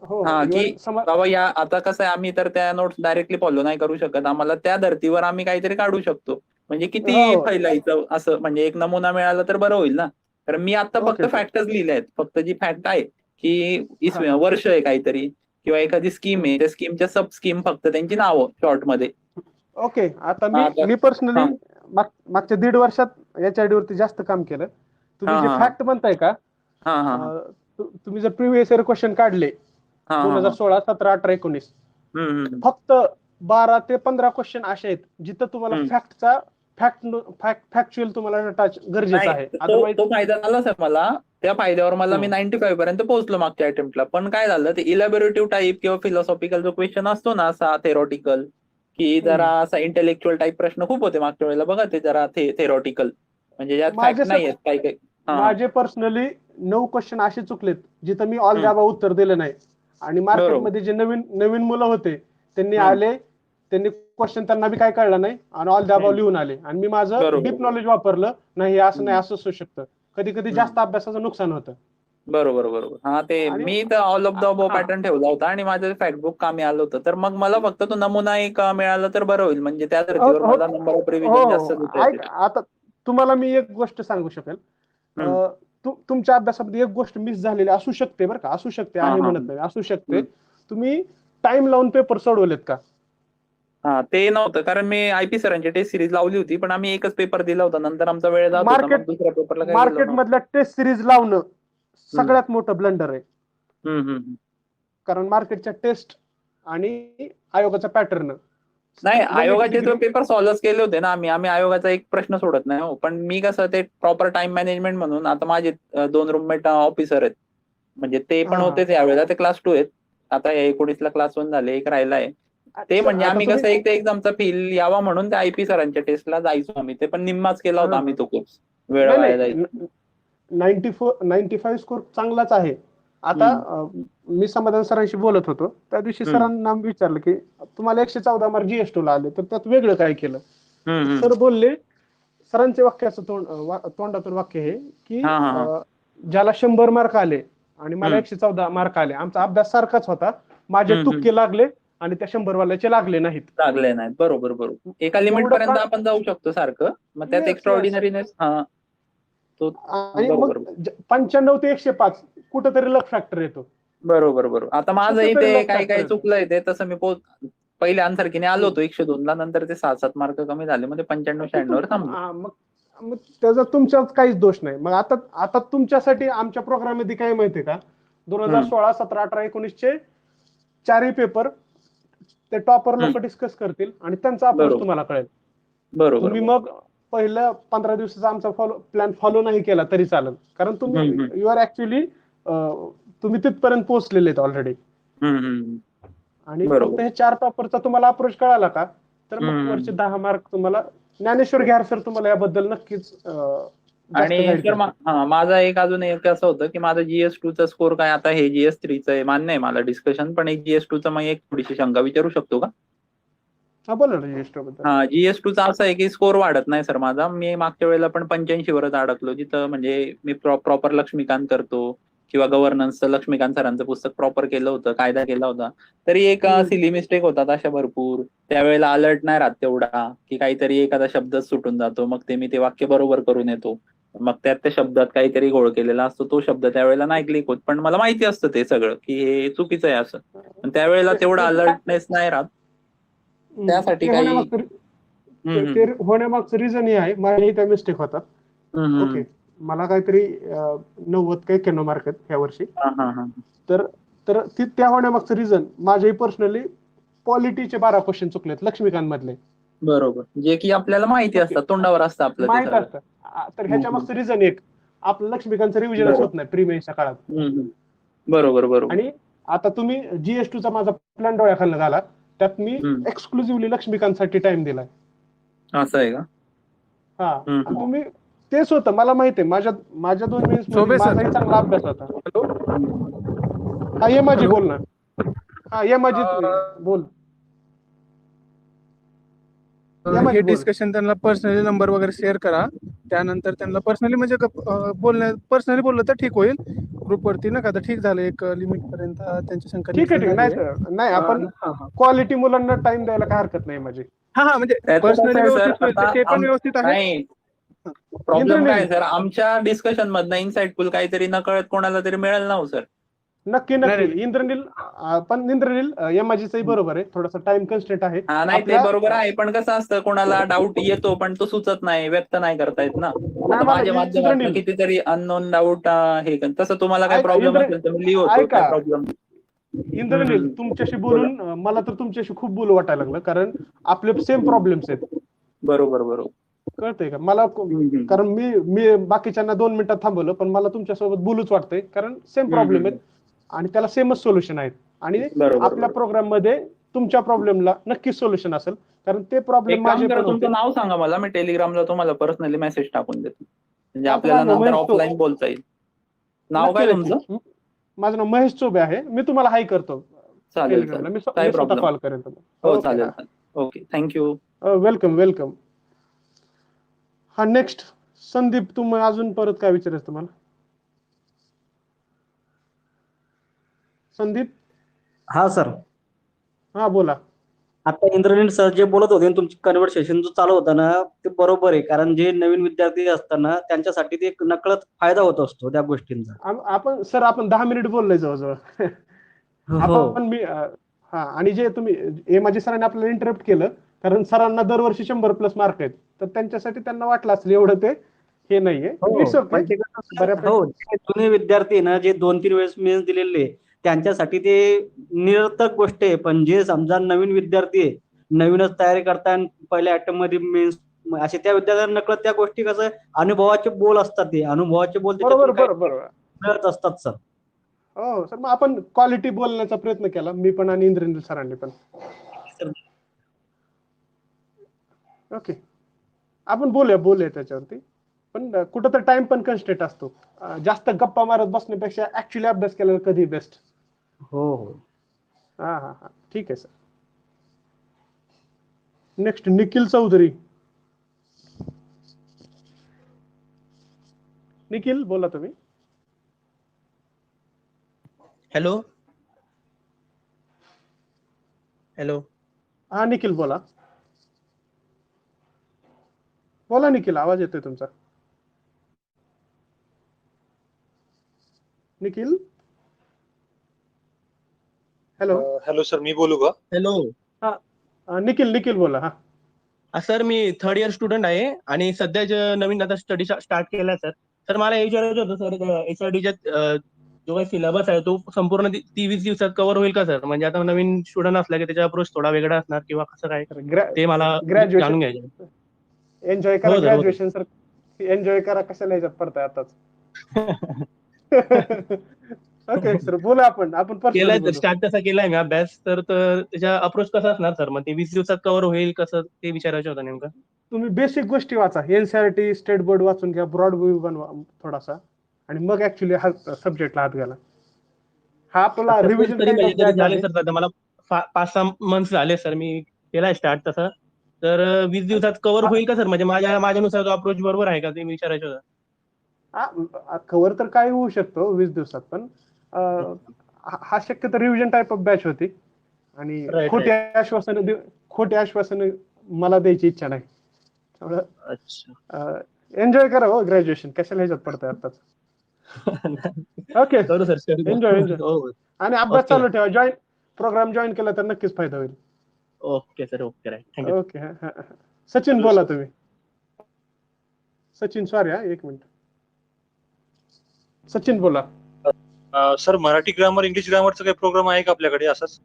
[SPEAKER 11] हा, की बाबा या आता कसं आहे, आम्ही तर त्या नोट्स डायरेक्टली फॉलो नाही करू शकत, आम्हाला त्या धर्तीवर आम्ही काहीतरी काढू शकतो, म्हणजे किती फैलायचं असं, म्हणजे एक नमुना मिळाला तर बरं होईल ना. कारण मी आता फक्त फॅक्टच लिहिले आहेत, फक्त जी फॅक्ट आहे की वर्ष आहे काहीतरी, किंवा एखादी स्कीम आहे, त्या स्कीमच्या सब स्कीम, फक्त त्यांची नावं शॉर्ट मध्ये.
[SPEAKER 1] ओके. आता मी पर्सनली मागच्या 1.5 वर्षात HID वरती जास्त काम केलं. तुम्ही जे फॅक्ट म्हणताय का, तुम्ही जर प्रिव्हियस इयर क्वेश्चन काढले 2016, 17, 18, 19, फक्त 12 ते 15 क्वेश्चन असे आहेत जिथं तुम्हाला फॅक्च्युअल तुम्हाला टच गरजेचं आहे.
[SPEAKER 11] तो फायदा झाला सर मला, त्या फायद्यावर मला मी 95 पर्यंत पोहोचलो मागच्या अटेम्प्टला. पण काय झालं, ते इलॅबोरेटिव्ह टाईप किंवा फिलॉसॉफिकल जो क्वेश्चन असतो ना, असा थेरॉटिकल, की जरा असा इंटेलेक्च्युअल टाईप प्रश्न खूप होते मागच्या वेळेला बघा, ते जरा थेरॉटिकल, म्हणजे ज्यात फॅक्ट नाही आहेत काही. हा.
[SPEAKER 1] माझे पर्सनली 9 क्वेश्चन असे चुकलेत जिथं मी ऑल द्याबा उत्तर दिलं नाही. आणि मार्केटमध्ये जे नवीन नवीन मुलं होते त्यांनी आले, त्यांनी क्वेश्चन त्यांना बी काय कळलं नाही आणि ऑल द्याबा लिहून आले आणि मी माझं
[SPEAKER 11] बरोबर.
[SPEAKER 1] डीप नॉलेज वापरलं. नाही असं नाही, असं असू शकतं. कधी कधी जास्त अभ्यासाचं नुकसान होतं.
[SPEAKER 11] बरोबर बरोबर. हा ते
[SPEAKER 1] आणि-
[SPEAKER 11] मी तर ऑल ऑफ द अबोव
[SPEAKER 1] हा.
[SPEAKER 11] पॅटर्न ठेवला होता आणि माझं फॅक्टबुक कामी आलं होतं. तर मग मला फक्त तो नमुना एक मिळाला तर बरं होईल, म्हणजे त्या धर्तीवर
[SPEAKER 1] हो,
[SPEAKER 11] मला नंबर ऑफ रिव्हिजन जास्त देता
[SPEAKER 1] ऐक
[SPEAKER 11] येतील.
[SPEAKER 1] आता तुम्हाला मी एक गोष्ट सांगू शकेल. तुमच्या अभ्यासामध्ये एक गोष्ट मिस झालेली असू शकते बरं का, असू शकते,
[SPEAKER 11] हा,
[SPEAKER 1] आहे
[SPEAKER 11] हा.
[SPEAKER 1] म्हणत नाही, असू शकते. तुम्ही टाइम लावून पेपर सोडवलेत का?
[SPEAKER 11] हा, ते नव्हतं, कारण मी आयपी सरांची टेस्ट सिरीज लावली होती, पण आम्ही एकच पेपर दिला होता. नंतर आमचा वेळ जात होता, मग दुसऱ्या पेपरला काय गेलो
[SPEAKER 1] मार्केट
[SPEAKER 11] नव्हतो.
[SPEAKER 1] मधल्या टेस्ट सिरीज लावणं सगळ्यात मोठं ब्लंडर आहे. कारण मार्केटच्या टेस्ट आणि आयोगाचा पॅटर्न
[SPEAKER 11] नाही, आयोगाचे तो पेपर सॉल्व्ह केले होते ना आम्ही आयोगाचा एक प्रश्न सोडत नाही हो. पण मी कसं ते प्रॉपर टाइम मॅनेजमेंट म्हणून, आता माझे 2 रूममेट ऑफिसर आहेत, म्हणजे ते पण होतेच यावेळेला. ते क्लास 2 आहेत. आता 19ला क्लास 1 झाले, एक राहिला आहे. ते म्हणजे आम्ही कसं एक एक्झामचा फील यावा म्हणून त्या आयपी सरांच्या टेस्टला जायचो आम्ही. ते पण निम्माच केला होता आम्ही तो कोर्स, वेळ वाया जायचा.
[SPEAKER 1] 95 स्कोर चांगलाच आहे. आता मी समाधान सरांशी बोलत होतो त्या दिवशी, सरांना विचारलं की तुम्हाला 114 मार्क GS2 ला आले, तर त्यात वेगळं काय केलं? सर बोलले, सरांचे वाक्याचं तोंडातून वाक्य हे की ज्याला 100 मार्क आले आणि मला 114 मार्क आले, आमचा अभ्यास सारखाच होता, माझे तुक्के लागले आणि त्या 100 वाल्याचे लागले नाहीत.
[SPEAKER 11] बरोबर बरोबर. एका लिमिट पर्यंत आपण जाऊ शकतो सारखं, मग त्यात एक्स्ट्राऑर्डिनरीनेस.
[SPEAKER 1] आणि मग 95 ते 105 कुठेतरी लक फॅक्टर येतो.
[SPEAKER 11] बरोबर. आता माझंही ते काही चुकलंय ते, तसं मी पहिले आन्सरकीने आलो होतो 102 ला, नंतर ते 6-7 मार्क कमी झाले, म्हणजे 95-96 वर थांबलो.
[SPEAKER 1] मग त्याचा तुमच्यात काहीच दोष नाही. मग आता तुमच्यासाठी आमच्या प्रोग्राम मध्ये काय माहितीये का, 2016, 17, 18, 19चे 4ही पेपर ते टॉपर लोक डिस्कस करतील आणि त्यांचा अप्रोच तुम्हाला कळेल. तुम्ही मग पहिल्या 15 दिवसाचा आमचा प्लॅन फॉलो नाही केला तरी चालेल, कारण तुम्ही यू आर ऍक्च्युली तुम्ही तिथपर्यंत पोहोचलेले आहेत ऑलरेडी. आणि फक्त हे 4 टॉपरचा तुम्हाला अप्रोच कळाला का, तर मग वरचे 10 मार्क तुम्हाला ज्ञानेश्वर घ्यार सर तुम्हाला याबद्दल नक्कीच.
[SPEAKER 11] आणि सर माझा एक अजून एक असं होतं की माझा GS2 चा स्कोर काय, आता हे GS3 चं मान्य आहे मला डिस्कशन, पण एक GS2 चा मग एक थोडीशी शंका विचारू शकतो का?
[SPEAKER 1] हा, बोला ना. GS2 बद्दल.
[SPEAKER 11] GS2 चा असं आहे की स्कोर वाढत नाही सर माझा. मी मागच्या वेळेला पण 85 वरच अडकलो, जिथं म्हणजे मी प्रॉपर लक्ष्मीकांत करतो किंवा गव्हर्नन्सचं लक्ष्मीकांत सरांचं पुस्तक प्रॉपर केलं होतं, कायदा केला होता, तरी एक सिली मिस्टेक होतात अशा भरपूर. त्यावेळेला अलर्ट नाही राहत तेवढा, की काहीतरी एखादा शब्दच सुटून जातो, मग मी ते वाक्य बरोबर करून येतो, मग त्यात त्या शब्दात काहीतरी घोळ केलेला असतो, तो शब्द त्यावेळेला नाही क्लिक होत. पण मला माहिती असतं ते सगळं की हे चुकीचं आहे असं, पण त्यावेळेला तेवढा अलर्टनेस नाही राहत. त्यासाठी
[SPEAKER 1] ते होण्यामागचं रिझन हे आहे, माझ्याही त्या मिस्टेक होतात. ओके, मला काहीतरी 90 का 91 मार्क आहेत ह्या वर्षी. तर त्या होण्यामागचं रिझन माझ्याही पर्सनली पॉलिटीचे 12 क्वेश्चन चुकलेत लक्ष्मीकांत मधले.
[SPEAKER 11] बरोबर, जे की आपल्याला माहिती असतात, तोंडावर असतं आपलं,
[SPEAKER 1] माहित असतं. तर ह्याच्या मागचं रिझन एक, आपलं लक्ष्मीकांतचं रिव्हिजनच होत नाही प्री मेन्सच्या काळात.
[SPEAKER 11] बरोबर.
[SPEAKER 1] आणि आता तुम्ही GS2 चा माझा प्लॅन डोळ्याखालनं झाला, त्यात मी एक्सक्लुझिव्हली लक्ष्मीकांतसाठी टाइम दिलाय.
[SPEAKER 11] असं आहे का?
[SPEAKER 1] हा, तुम्ही तेच होतं, मला माहिती आहे. माझ्या 2 मेन्स माझाही चांगला अभ्यास होता. हॅलो, हा, ये माझी बोल ना. हा, ये माझी बोल.
[SPEAKER 2] हे डिस्कशन त्यांना पर्सनली नंबर वगैरे शेअर करा. त्यानंतर त्यांना पर्सनली म्हणजे पर्सनली बोललं तर ठीक होईल. ग्रुपवरती नका, तर ठीक झालं, एक लिमिट पर्यंत त्यांची शंका.
[SPEAKER 1] ठीक आहे. नाही, आपण क्वालिटी मुलांना टाइम द्यायला काय हरकत नाही माझी.
[SPEAKER 2] म्हणजे पर्सनली ते पण व्यवस्थित आहे.
[SPEAKER 11] प्रॉब्लेम काय सर, आमच्या डिस्कशन मधनं इनसाइटफुल काहीतरी नकळत कोणाला तरी मिळेल ना हो सर.
[SPEAKER 1] नक्की. इंद्रनील MIGचंही बरोबर आहे, थोडासा टाइम कन्स्ट्रेंट आहे.
[SPEAKER 11] नाही, ते बरोबर आहे, पण कसं असतं, कोणाला डाऊट येतो पण तो सुचत नाही, व्यक्त नाही करता येत ना. माझ्या माध्यमातून कितीतरी अननोन डाऊट हे, तसं तुम्हाला काय प्रॉब्लेम असेल तर मी लिहितो, काय प्रॉब्लेम.
[SPEAKER 1] इंद्रनील, तुमच्याशी बोलून मला तर तुमच्याशी खूप बोलू वाटायला लागलं, कारण आपले सेम प्रॉब्लेम्स आहेत.
[SPEAKER 11] बरोबर
[SPEAKER 1] कळतंय का मला, कारण मी बाकीच्यांना 2 मिनिटात थांबवलं, पण मला तुमच्यासोबत बोलूच वाटतंय, कारण सेम प्रॉब्लेम आहेत आणि त्याला सेमच सोल्युशन आहेत. आणि आपल्या प्रोग्राम मध्ये तुमच्या प्रॉब्लेमला नक्कीच सोल्युशन असेल, कारण ते प्रॉब्लेम माझे पण होते.
[SPEAKER 11] तुमचं नाव सांगा मला, मी टेलिग्रामला तुम्हाला पर्सनली मेसेज टाकून देतो. म्हणजे आपल्याला
[SPEAKER 1] माझं
[SPEAKER 11] नंतर
[SPEAKER 1] महेश चोबे.
[SPEAKER 11] ऑफलाईन बोलता येईल. नाव काय
[SPEAKER 1] नक्की,
[SPEAKER 11] तुमचं?
[SPEAKER 1] नक्की. माझं नाव महेश चोबे आहे. मी तुम्हाला हाय करतो
[SPEAKER 11] चालेल
[SPEAKER 1] टेलिग्रामला.
[SPEAKER 11] चालेल,
[SPEAKER 1] मी
[SPEAKER 11] काय
[SPEAKER 1] स्वतः
[SPEAKER 11] प्रॉब्लेम.
[SPEAKER 1] कॉल करेन तुम्हाला.
[SPEAKER 11] हो
[SPEAKER 1] ओके,
[SPEAKER 11] चालेल
[SPEAKER 1] हा.
[SPEAKER 11] चालेल. Okay, thank you.
[SPEAKER 1] Welcome welcome. हा नेक्स्ट संदीप, तुम्ही अजून परत काय विचारायचं तुम्हाला? संदीप,
[SPEAKER 6] हा सर,
[SPEAKER 1] हा बोला.
[SPEAKER 6] आता इंद्रनील सर जे बोलत होते ना, तुमची कन्व्हर्सेशन जो चालू होता ना, ते बरोबर आहे. कारण जे नवीन विद्यार्थी असताना त्यांच्यासाठी ते एक नकळत फायदा होत असतो त्या गोष्टींचा.
[SPEAKER 1] आपण 10 मिनिट बोललोय जवळजवळ.
[SPEAKER 6] हो.
[SPEAKER 1] आपण मी हा, आणि जे तुम्ही माझे सरांनी आपल्याला इंटरप्ट केलं, कारण सरांना दरवर्षी 100+ मार्क आहेत, तर त्यांच्यासाठी त्यांना वाटलं असेल एवढं ते हे नाहीये.
[SPEAKER 6] हो,
[SPEAKER 1] इट्स ओके.
[SPEAKER 6] पण ते कसं असतं,
[SPEAKER 1] बऱ्यापैकी
[SPEAKER 6] हो, जे जुने विद्यार्थी आहे ना, जे 2-3 वेळेस मेन्स दिलेले, त्यांच्यासाठी ते निरर्थक गोष्ट आहे. पण जे समजा नवीन विद्यार्थी आहे, नवीनच तयारी करताय, पहिल्या अटेम्प्ट मध्ये मेन्स, असे त्या विद्यार्थ्यांना नकळत त्या गोष्टी कसं अनुभवाचे बोल असतात, ते अनुभवाचे बोल
[SPEAKER 1] बरोबर
[SPEAKER 6] त्याच्यातून काही
[SPEAKER 1] बरोबर.
[SPEAKER 6] मिळत असतात सर.
[SPEAKER 1] हो सर, मग आपण क्वालिटी बोलण्याचा प्रयत्न केला, मी पण आणि इंद्रेंद्र सरांनी पण. ओके, आपण बोलूया त्याच्यावरती. पण कुठं तर टाइम पण कन्स्ट्रेंट असतो. जास्त गप्पा मारत बसण्यापेक्षा ऍक्च्युली अभ्यास केलेला कधी बेस्ट.
[SPEAKER 6] हो हो.
[SPEAKER 1] हा हा हा, ठीक आहे सर. नेक्स्ट निखिल चौधरी. निखिल, बोला तुम्ही.
[SPEAKER 12] Hello hello.
[SPEAKER 1] हा निखिल, बोला. बोला निखिल, आवाज येतोय तुमचा. निखिल, हॅलो.
[SPEAKER 12] हॅलो सर, मी बोलू का? हॅलो.
[SPEAKER 1] निखिल बोला. हा
[SPEAKER 12] सर, मी 3rd इयर स्टुडंट आहे आणि सध्या नवीन आता स्टडी स्टार्ट केला सर. तर मला हे विचारायचं होतं सर, HRDच्या जो काही सिलेबस आहे तो संपूर्ण 23 दिवसात कव्हर होईल का सर? म्हणजे आता नवीन स्टुडंट असला की त्याचा अप्रोच थोडा वेगळा असणार किंवा कसं काय, ते मला जाणून घ्यायचं.
[SPEAKER 1] एन्जॉय करा
[SPEAKER 12] हो सर, हो सर.
[SPEAKER 1] Graduation sir. एन्जॉय करा, कशाला ह्याच्यात पडताय आताच. ओके सर, बोला. आपण पर्सनली
[SPEAKER 12] केलाय
[SPEAKER 1] बोलू.
[SPEAKER 12] स्टार्ट तसा केलाय मी अभ्यास, तर त्याचा अप्रोच कसा असणार सर? मग 23 दिवसात कव्हर होईल कसं, ते विचारायचं होतं नेमकं.
[SPEAKER 1] तुम्ही बेसिक गोष्टी वाचा, एनसीईआरटी, स्टेट बोर्ड वाचून घ्या, ब्रॉड व्ह्यू बनवा थोडासा, आणि मग ऍक्च्युली हा सब्जेक्टला हात घाला. हा आपला रिव्हिजन
[SPEAKER 12] तरी
[SPEAKER 1] काइंड ऑफ
[SPEAKER 12] म्हणजे तरी
[SPEAKER 1] बॅच
[SPEAKER 12] झाले
[SPEAKER 1] आहे.
[SPEAKER 12] सर, सध्या मला 5-6 मंथ्स झाले सर, मी केलाय स्टार्ट तसं. तर 20 दिवसात कव्हर होईल का सर? म्हणजे माझ्यानुसार अप्रोच बरोबर आहे का, ते विचारायचं होतं.
[SPEAKER 1] कव्हर तर काय होऊ शकतो 20 दिवसात, पण हा शक्यतो रिव्हिजन टाइप ऑफ बॅच होती, आणि खोटी आश्वासन मला द्यायची इच्छा नाही.
[SPEAKER 12] अच्छा.
[SPEAKER 1] एन्जॉय करा हो ग्रॅज्युएशन, कशाला ह्याच्यात पडतंय आताच. ओके,
[SPEAKER 12] करू सर.
[SPEAKER 1] एन्जॉय. आणि अभ्यास चालू ठेवा. प्रोग्राम जॉईन केला तर नक्कीच फायदा होईल.
[SPEAKER 12] Okay sir, okay, right, thank you.
[SPEAKER 1] Okay. Sachin, बोला तुम्ही. सचिन, सॉरी एक मिनिट. सचिन, बोला.
[SPEAKER 12] सर, मराठी ग्रामर, इंग्लिश ग्रामरचा काही प्रोग्राम आहे का आपल्याकडे असंच?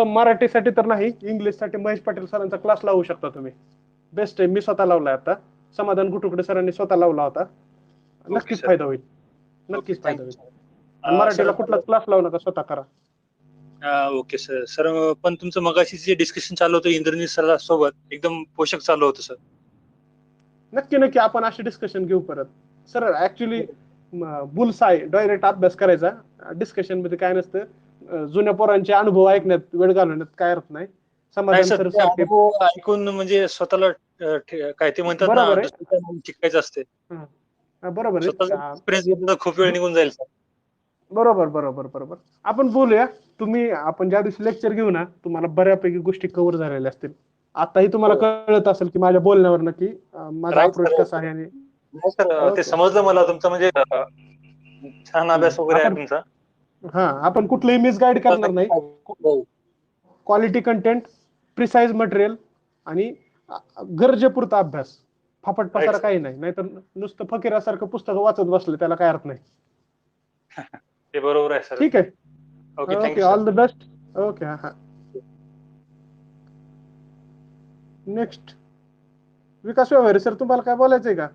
[SPEAKER 1] मराठीसाठी तर नाही, इंग्लिशसाठी महेश पाटील सरांचा क्लास लावू शकता तुम्ही. बेस्ट आहे, मी स्वतः लावलाय आता. समाधान गुटुकडे सरांनी स्वतः लावला होता. नक्कीच फायदा होईल. नक्कीच फायदा होईल. आणि मराठीला कुठलाच क्लास लावू नका, स्वतः करा.
[SPEAKER 12] Okay sir. सर, पण तुमचं मगाशी जे डिस्कशन चालू होतं इंद्रनील सर सोबत, एकदम पोषक चालू होतं सर.
[SPEAKER 1] नक्की आपण असे डिस्कशन घेऊ परत. सर ऍक्च्युली बुलसाय डायरेक्ट अभ्यास करायचा, डिस्कशन मध्ये काय नसतं. जुन्या पोरांचे अनुभव ऐकण्यात वेळ घालवण्यात काय अर्थ नाही. समाधान सर
[SPEAKER 12] ऐकून म्हणजे स्वतःला काय ते म्हणतात ना, शिकायचं असते.
[SPEAKER 1] बरोबर आहे.
[SPEAKER 12] खूप वेळ निघून जाईल सर.
[SPEAKER 1] बरोबर. आपण बोलूया. आपण ज्या दिवशी लेक्चर घेऊ ना, तुम्हाला बऱ्यापैकी गोष्टी कव्हर झालेल्या असतील. आताही तुम्हाला कळत असेल की माझ्या बोलण्यावर की माझा अप्रोच कसा आहे. आणि
[SPEAKER 12] ते समजलं मला तुमचं, म्हणजे छान अभ्यास वगैरे आहे तुमचा.
[SPEAKER 1] आपण कुठलंही मिसगाईड करणार नाही. क्वालिटी कंटेंट, प्रिसाइज मटेरियल, आणि गरजेपुरता अभ्यास. फापट पसारा काही नाही, नाहीतर नुसतं फकीरासारखं पुस्तकं वाचत बसलं त्याला काय अर्थ नाही.
[SPEAKER 12] ते बरोबर आहे सर.
[SPEAKER 1] ठीक आहे. Okay, all the best. Okay. Next Vikas Vyavahare sir, तुम्हाला काय बोलायचंय का?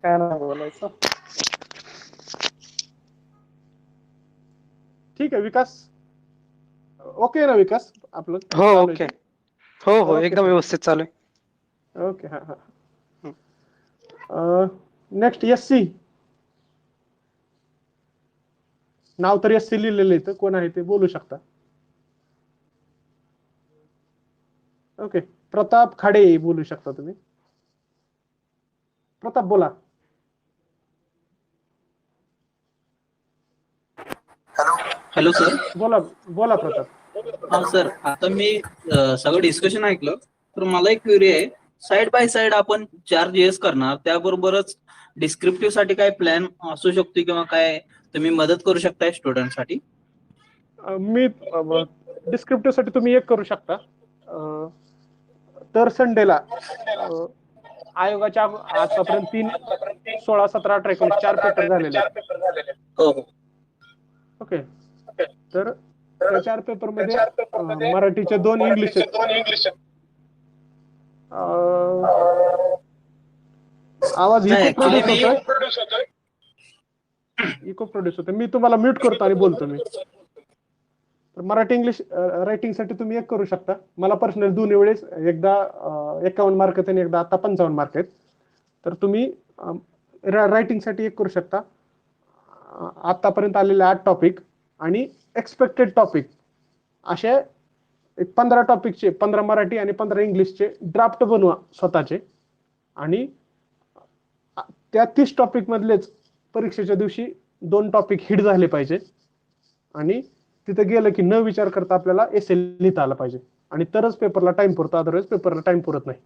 [SPEAKER 2] काय नाही बोलायचं.
[SPEAKER 1] ठीक आहे विकास. ओके ना विकास आपलं?
[SPEAKER 13] हो ओके. हो एकदम व्यवस्थित चालू आहे.
[SPEAKER 1] ओके. Next SC. नाव तर SC लिहिलेलं आहे, कोण आहे ते बोलू शकता. ओके, प्रताप खाडे बोलू शकता तुम्ही. प्रताप बोला.
[SPEAKER 13] Hello sir.
[SPEAKER 1] बोला बोला प्रताप.
[SPEAKER 13] हा सर, आता मी सगळं डिस्कशन ऐकलं, तर मला एक क्वेरी आहे. साइड बाय साइड आपण 4 GS करणार, त्याबरोबरच डिस्क्रिप्टिव्ह साठी काय प्लॅन असू शकतो किंवा काय तुम्ही मदत करू शकताय स्टुडंट साठी?
[SPEAKER 1] मी डिस्क्रिप्टिव्ह साठी तुम्ही एक करू शकता. तर संडेला आयोगाच्या आतापर्यंत 3, 16, 17, 18, 19 4 पेपर झालेले आहेत.
[SPEAKER 13] हो.
[SPEAKER 1] ओके, तर त्या 4 पेपर मध्ये मराठीचे 2, इंग्लिश आवाज इको प्रोड्यूस होतोय. मी तुम्हाला म्यूट करतो आणि बोलतो मी. तर मराठी इंग्लिश रायटिंग साठी तुम्ही एक करू शकता. मला पर्सनल दोन्ही वेळेस, एकदा 51 मार्क आहेत आणि एकदा आता 55 मार्क आहेत. तर तुम्ही रायटिंग साठी एक करू शकता. आतापर्यंत आलेले 8 टॉपिक आणि एक्सपेक्टेड टॉपिक असे 15 टॉपिकचे, 15 मराठी आणि 15 इंग्लिशचे ड्राफ्ट बनवा स्वतःचे. आणि त्या 30 टॉपिक मधलेच परीक्षेच्या दिवशी 2 टॉपिक हिट झाले पाहिजे. आणि तिथे गेलं की न विचार करता आपल्याला एसे लिहिता आला पाहिजे. आणि तरच पेपरला टाइम पुरतो, अदरवाईज पेपरला टाइम पुरत नाही.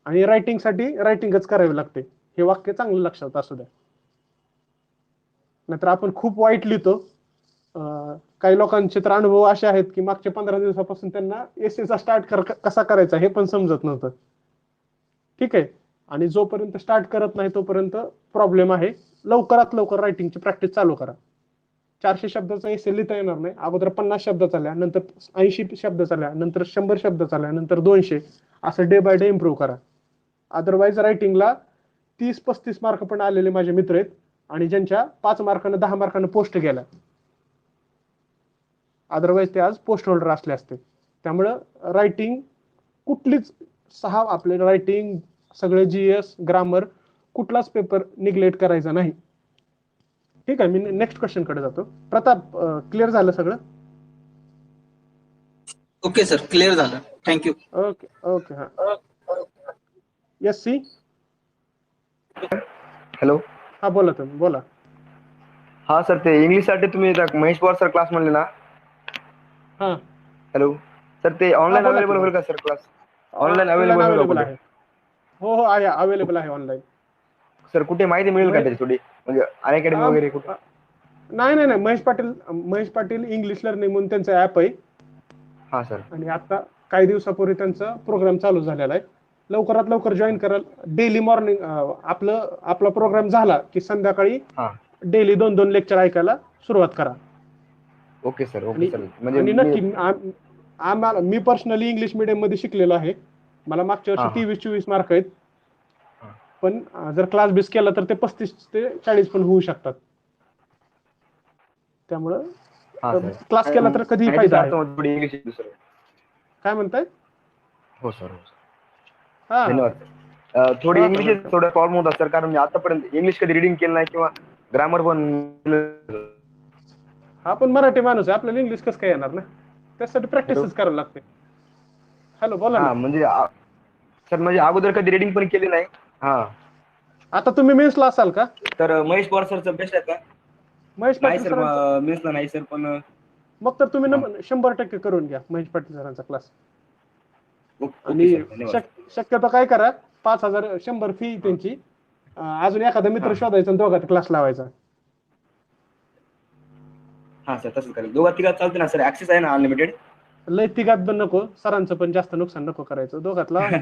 [SPEAKER 1] आणि रायटिंग साठी रायटिंगच करावी लागते. हे वाक्य चांगलं लक्षात असू द्या, नाहीतर आपण खूप वाईट लिहितो. काही लोकांचे तर अनुभव असे आहेत की मागच्या 15 दिवसापासून त्यांना एसेचा स्टार्ट कसा करायचा हे पण समजत नव्हतं. ठीक आहे, आणि जोपर्यंत स्टार्ट करत नाही तोपर्यंत प्रॉब्लेम आहे. लवकरात लवकर रायटिंगची प्रॅक्टिस चालू करा. 400 शब्दाचा एसे लिहिता येणार नाही. अगोदर 50 शब्द चालल्या, नंतर 80 शब्द चालल्या, नंतर 100 शब्द चालल्या, नंतर 200, असं डे बाय डे इम्प्रूव्ह करा. अदरवाईज रायटिंगला 30-35 मार्क पण आलेले माझे मित्र आहेत आणि ज्यांच्या 5 मार्कानं 10 मार्कानं पोस्ट गेल्या. अदरवाईज ते आज पोस्ट होल्डर असले असते. त्यामुळं रायटिंग कुठलीच 6 आपले रायटिंग, सगळे GS, ग्रामर, कुठलाच पेपर निग्लेक्ट करायचा नाही. ठीक आहे, मी नेक्स्ट क्वेश्चन कडे जातो. प्रताप, क्लिअर झालं सगळं?
[SPEAKER 13] ओके सर, क्लिअर झालं. थँक्यू.
[SPEAKER 1] Okay okay. हा, SC.
[SPEAKER 14] हॅलो.
[SPEAKER 1] हा बोला तुम्ही, बोला.
[SPEAKER 14] हा सर, ते इंग्लिश साठी तुम्ही महेश पवार सर क्लास म्हणले ना?
[SPEAKER 1] हा.
[SPEAKER 14] हॅलो सर, ते ऑनलाईन अवेलेबल होईल का सर क्लास? ऑनलाईन अवेलेबल
[SPEAKER 1] आहे. हो आहे, अवेलेबल आहे ऑनलाईन.
[SPEAKER 14] सर कुठे माहिती मिळेल का त्याची थोडी, म्हणजे अनअकॅडमी वगैरे कुठे?
[SPEAKER 1] नाही, महेश पाटील इंग्लिश लर्निंग म्हणून त्यांचं ऍप आहे.
[SPEAKER 14] हा सर.
[SPEAKER 1] आणि आता काही दिवसापूर्वी त्यांचा प्रोग्राम चालू झालेला आहे. लवकरात लवकर जॉईन कराल. डेली मॉर्निंग आपला प्रोग्राम झाला की संध्याकाळी डेली 2-2 लेक्चर ऐकायला सुरुवात करा.
[SPEAKER 14] Okay sir, okay sir.
[SPEAKER 1] म्हणजे नक्की आम्हाला, मी पर्सनली इंग्लिश मीडियम मध्ये शिकलेलो आहे. मला मागच्या वर्षी 23-24 मार्क आहेत. पण जर क्लास बेस केला तर ते 35 ते 40 पण होऊ शकतात. त्यामुळं क्लास केला तर कधी फायदा आहे. काय म्हणताय?
[SPEAKER 14] हो सर, हो सर. धन्यवाद. थोडी इंग्लिश थोडं प्रॉब्लेम होता सर, कारण मी आतापर्यंत इंग्लिश कधी रिडिंग केलं नाही किंवा ग्रामर पण.
[SPEAKER 1] आपण मराठी माणूस आहे, आपल्याला इंग्लिश कसं काय येणार ना? त्यासाठी प्रॅक्टिसच करावं लागते. हॅलो बोला ना.
[SPEAKER 14] म्हणजे सर, म्हणजे अगोदर कधी रिडिंग पण केली नाही. हा,
[SPEAKER 1] आता तुम्ही मेन्सला असाल का?
[SPEAKER 14] तर महेश पवार सरचं बेस्ट आहे का?
[SPEAKER 1] महेश पाटील
[SPEAKER 14] सर, मेन्सला नाही सर, पण
[SPEAKER 1] मग तर तुम्ही 100% करून घ्या महेश पाटील सरांचा क्लास. आणि शक्यतो काय करा, 5,000 100 फी त्यांची. अजून एखादा मित्र शोधायचा आणि दोघात क्लास लावायचा.
[SPEAKER 14] हा सर, तसंच करेल. दोघात तिघात चालते ना सर? ऍक्सेस आहे ना अनलिमिटेड?
[SPEAKER 1] लय तिघात पण नको, सरांचं पण जास्त नुकसान नको करायचं. दोघात लावा.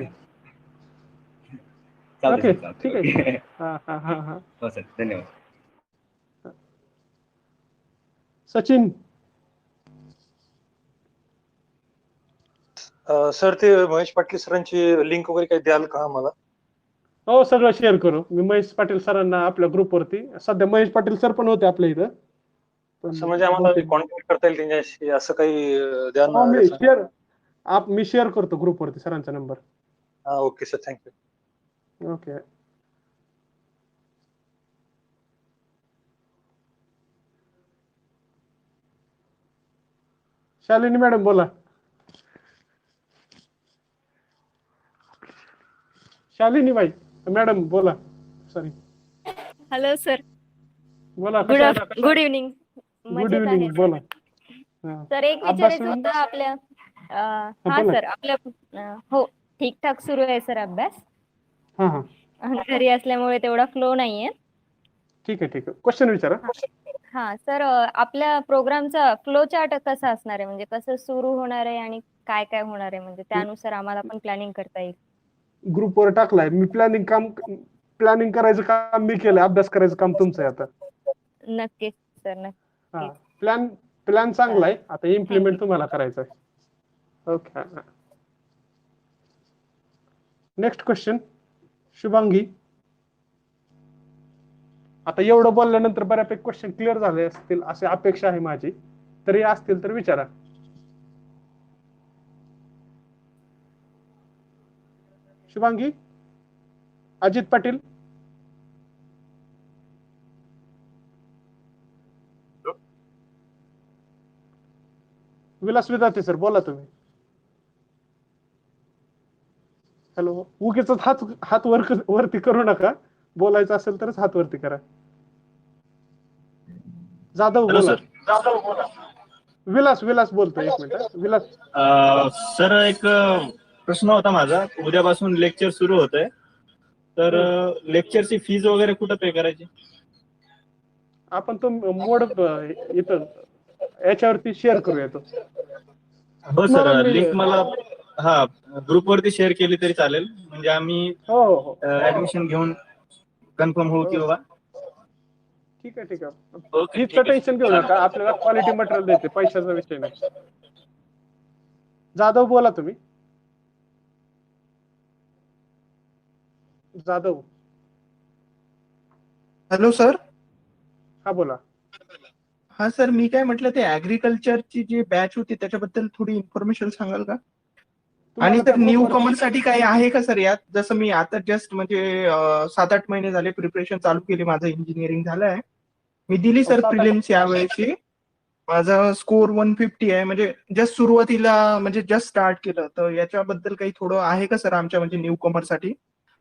[SPEAKER 1] ओके, ठीक आहे. हा.
[SPEAKER 14] हो सर, धन्यवाद.
[SPEAKER 1] सचिन.
[SPEAKER 15] सर, ते महेश पाटील सरांची लिंक वगैरे काही द्याल का आम्हाला?
[SPEAKER 1] हो, सगळं शेअर करू. मी महेश पाटील सरांना आपल्या ग्रुपवरती, सध्या महेश पाटील सर पण होते आपल्या इथं.
[SPEAKER 15] म्हणजे आम्हाला कॉन्टॅक्ट करता येईल त्यांच्याशी, असं काही द्या ना?
[SPEAKER 1] मी शेअर करतो ग्रुपवरती सरांचा नंबर.
[SPEAKER 15] Okay sir, thank you.
[SPEAKER 1] Okay. Shalini madam बोला. शालिनी बाई मॅडम बोला. सॉरी.
[SPEAKER 16] Hello sir.
[SPEAKER 1] बोला.
[SPEAKER 16] Good evening.
[SPEAKER 1] Good evening. बोला.
[SPEAKER 16] सर एक विचारायचं होतं आपल्या हा सर आपल्या हो ठीकठाक सुरू आहे सर अभ्यास. घरी असल्यामुळे तेवढा फ्लो नाहीये.
[SPEAKER 1] ठीक आहे. क्वेश्चन विचारा.
[SPEAKER 16] हा सर आपल्या प्रोग्रामचा फ्लो चार्ट कसा असणार आहे, म्हणजे कसं सुरू होणार आहे आणि काय काय होणार आहे, म्हणजे त्यानुसार आम्हाला पण प्लॅनिंग करता येईल.
[SPEAKER 1] ग्रुपवर टाकलाय मी. प्लॅनिंग करायचं काम मी केलंय, अभ्यास करायचं काम तुमचं आहे आता.
[SPEAKER 16] नक्कीच सर नक्की.
[SPEAKER 1] प्लॅन चांगला आहे, आता इम्प्लिमेंट तुम्हाला करायचं आहे. ओके. Next question Shubhangi. आता एवढं बोलल्यानंतर बऱ्यापैकी क्वेश्चन क्लिअर झाले असतील अशी अपेक्षा आहे माझी. तरी असतील तर विचारा. शुभांगी. अजित पाटील. विलास विदाते सर बोला तुम्ही. हॅलो. उगीच हात वरती करू नका. बोलायचं असेल तरच हात वरती करा. जाधव बोला. विलास बोलतोय. एक मिनिट. विलास.
[SPEAKER 17] सर एक प्रश्न होता माझा. उद्यापासून लेक्चर सुरू होत आहे, तर लेक्चरची फीज वगैरे कुठं पे करायची?
[SPEAKER 1] आपण तो मोड इथं याच्यावरती शेअर करूया तो.
[SPEAKER 17] हो सर. लिंक मला ग्रुपवरती शेअर केली तरी चालेल, म्हणजे आम्ही ऍडमिशन घेऊन कन्फर्म होऊ की बाबा.
[SPEAKER 1] ठीक आहे. फीजचं टेन्शन घेऊ नका. आपल्याला क्वालिटी मटेरियल द्यायचे, पैशाचा विषय नाही. जाधव बोला तुम्ही. जाधव.
[SPEAKER 18] Hello sir.
[SPEAKER 1] हा बोला.
[SPEAKER 18] हा सर, मी काय म्हटलं ते ऍग्रिकल्चरची जी बॅच होती त्याच्याबद्दल थोडी इन्फॉर्मेशन सांगाल का? आणि तर न्यू कमर साठी काही आहे का सर यात? जसं मी आता जस्ट म्हणजे 7-8 महिने झाले प्रिपरेशन चालू केली, माझं इंजिनिअरिंग झालंय. मी दिली सर प्रिलिम्स यावेळेची. माझा स्कोर 150 आहे, म्हणजे जस्ट सुरुवातीला म्हणजे जस्ट स्टार्ट केलं. तर याच्याबद्दल काही थोडं आहे का सर आमच्या म्हणजे न्यू कमर साठी?